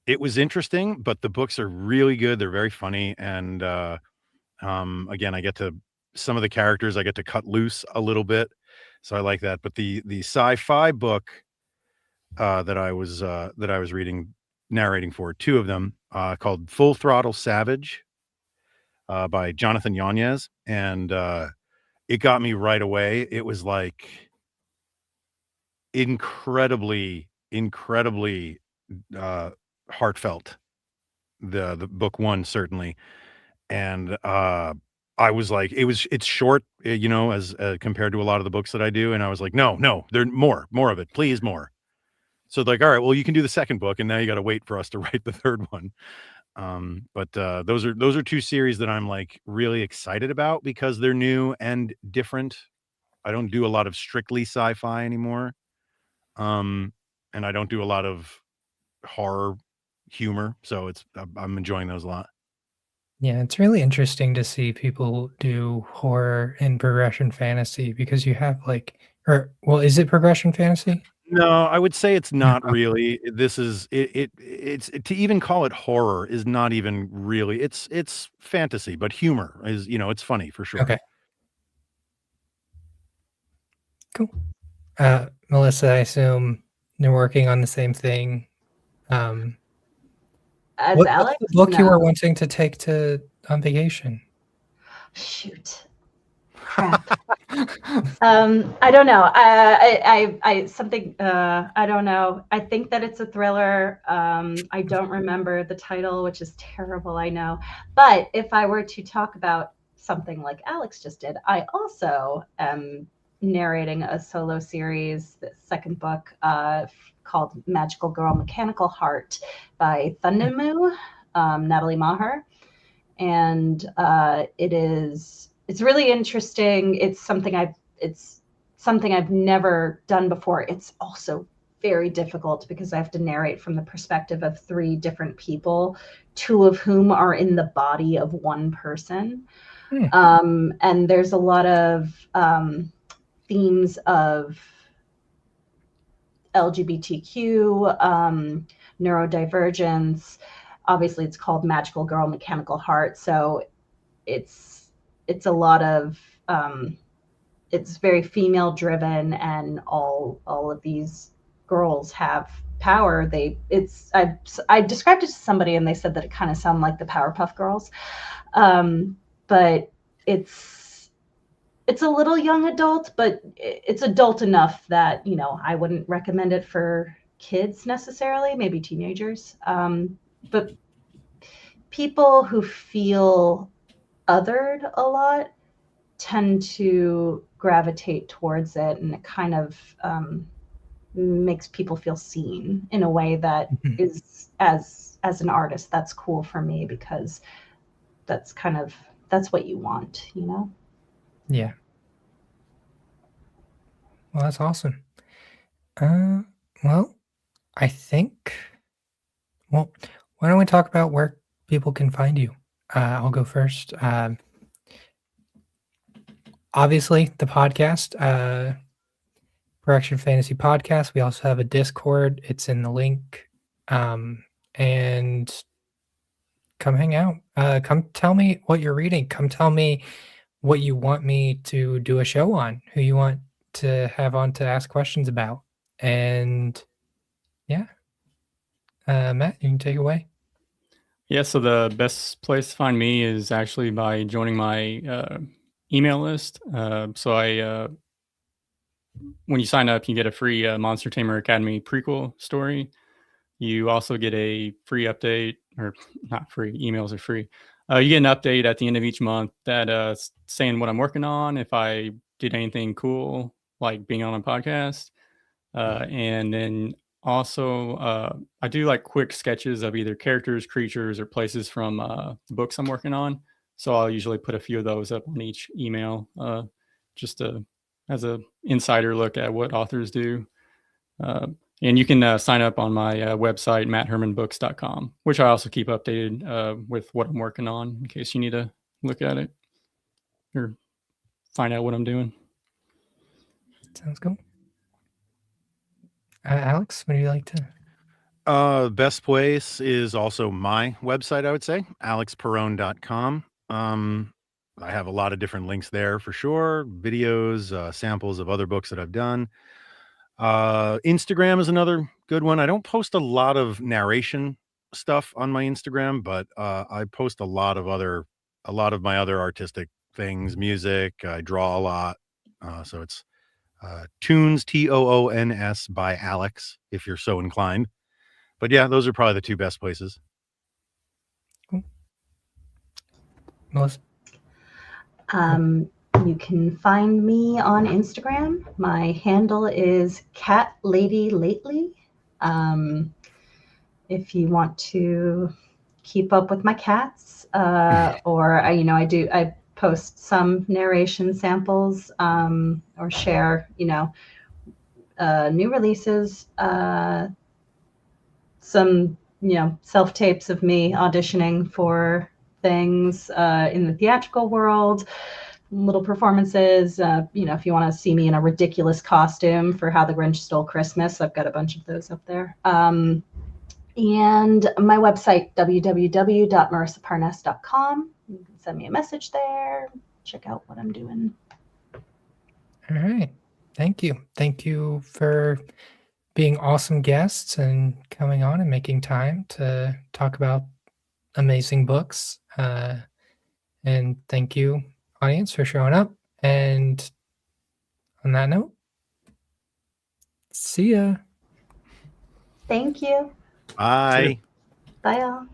it was interesting. But the books are really good; they're very funny, and again, I get to some of the characters I get to cut loose a little bit, so I like that. But the sci-fi book that I was reading, narrating for, two of them, called Full Throttle Savage, by Jonathan Yanez, and it got me right away. It was like incredibly heartfelt. The book one, certainly, and I was like, it's short, as compared to a lot of the books that I do, and I was like, no, there's more of it, please, more. So like, all right, well, you can do the second book, and now you got to wait for us to write the third one. But those are two series that I'm like really excited about because they're new and different. I don't do a lot of strictly sci-fi anymore. And I don't do a lot of horror humor, so I'm enjoying those a lot. Yeah, it's really interesting to see people do horror in progression fantasy because you have like, or well, is it progression fantasy? No, I would say it's No. not really. This is it's to even call it horror is not even really. It's fantasy, but humor is, it's funny for sure. Okay. Cool. Melissa, I assume you're working on the same thing. As What's Alex, the book you no. were wanting to take on vacation? Shoot. Crap. I don't know. I something. I don't know. I think that it's a thriller. I don't remember the title, which is terrible. I know. But if I were to talk about something like Alex just did, I also am narrating a solo series, the second book, called Magical Girl Mechanical Heart by Thundermoo, Natalie Maher, and it's really interesting. It's something I've never done before. It's also very difficult because I have to narrate from the perspective of three different people, two of whom are in the body of one person. And there's a lot of themes of LGBTQ, neurodivergence. Obviously, it's called Magical Girl Mechanical Heart, so it's a lot of it's very female driven, and all of these girls have power. I described it to somebody and they said that it kind of sounded like the Powerpuff Girls, but it's a little young adult, but it's adult enough that I wouldn't recommend it for kids necessarily, maybe teenagers, but people who feel othered a lot tend to gravitate towards it, and it kind of makes people feel seen in a way that is, as an artist, that's cool for me because that's what you want. Yeah. Well, that's awesome. Well, I think. Well, why don't we talk about where people can find you? I'll go first. Obviously, the podcast, Correction Fantasy Podcast. We also have a Discord. It's in the link. And come hang out. Come tell me what you're reading. Come tell me what you want me to do a show on, who you want to have on to ask questions about. And yeah. Matt, you can take it away. Yeah, so the best place to find me is actually by joining my email list. When you sign up, you get a free Monster Tamer Academy prequel story. You also get a free update, or not free, emails are free. You get an update at the end of each month that saying what I'm working on, if I did anything cool, like being on a podcast. And then also, I do like quick sketches of either characters, creatures, or places from the books I'm working on. So I'll usually put a few of those up on each email, just as a insider look at what authors do. And you can sign up on my website, matthermannbooks.com, which I also keep updated with what I'm working on in case you need to look at it or find out what I'm doing. Sounds cool. Alex, would you like to? Best place is also my website, I would say, alexperone.com. I have a lot of different links there for sure. Videos, samples of other books that I've done. Instagram is another good one. I don't post a lot of narration stuff on my Instagram, but I post a lot of my other artistic things, music. I draw a lot. So it's Toons, Toons by Alex, if you're so inclined. But yeah, those are probably the two best places. Cool. Melissa? You can find me on Instagram. My handle is catladylately. If you want to keep up with my cats, or I post some narration samples, or share, new releases, some, self tapes of me auditioning for things in the theatrical world, little performances. If you want to see me in a ridiculous costume for How the Grinch Stole Christmas, I've got a bunch of those up there. And my website, www.marissaparness.com. You can send me a message there, check out what I'm doing. All right. Thank you. Thank you for being awesome guests and coming on and making time to talk about amazing books. And thank you, audience, for showing up. And on that note, see ya. Thank you. Bye. Bye, all.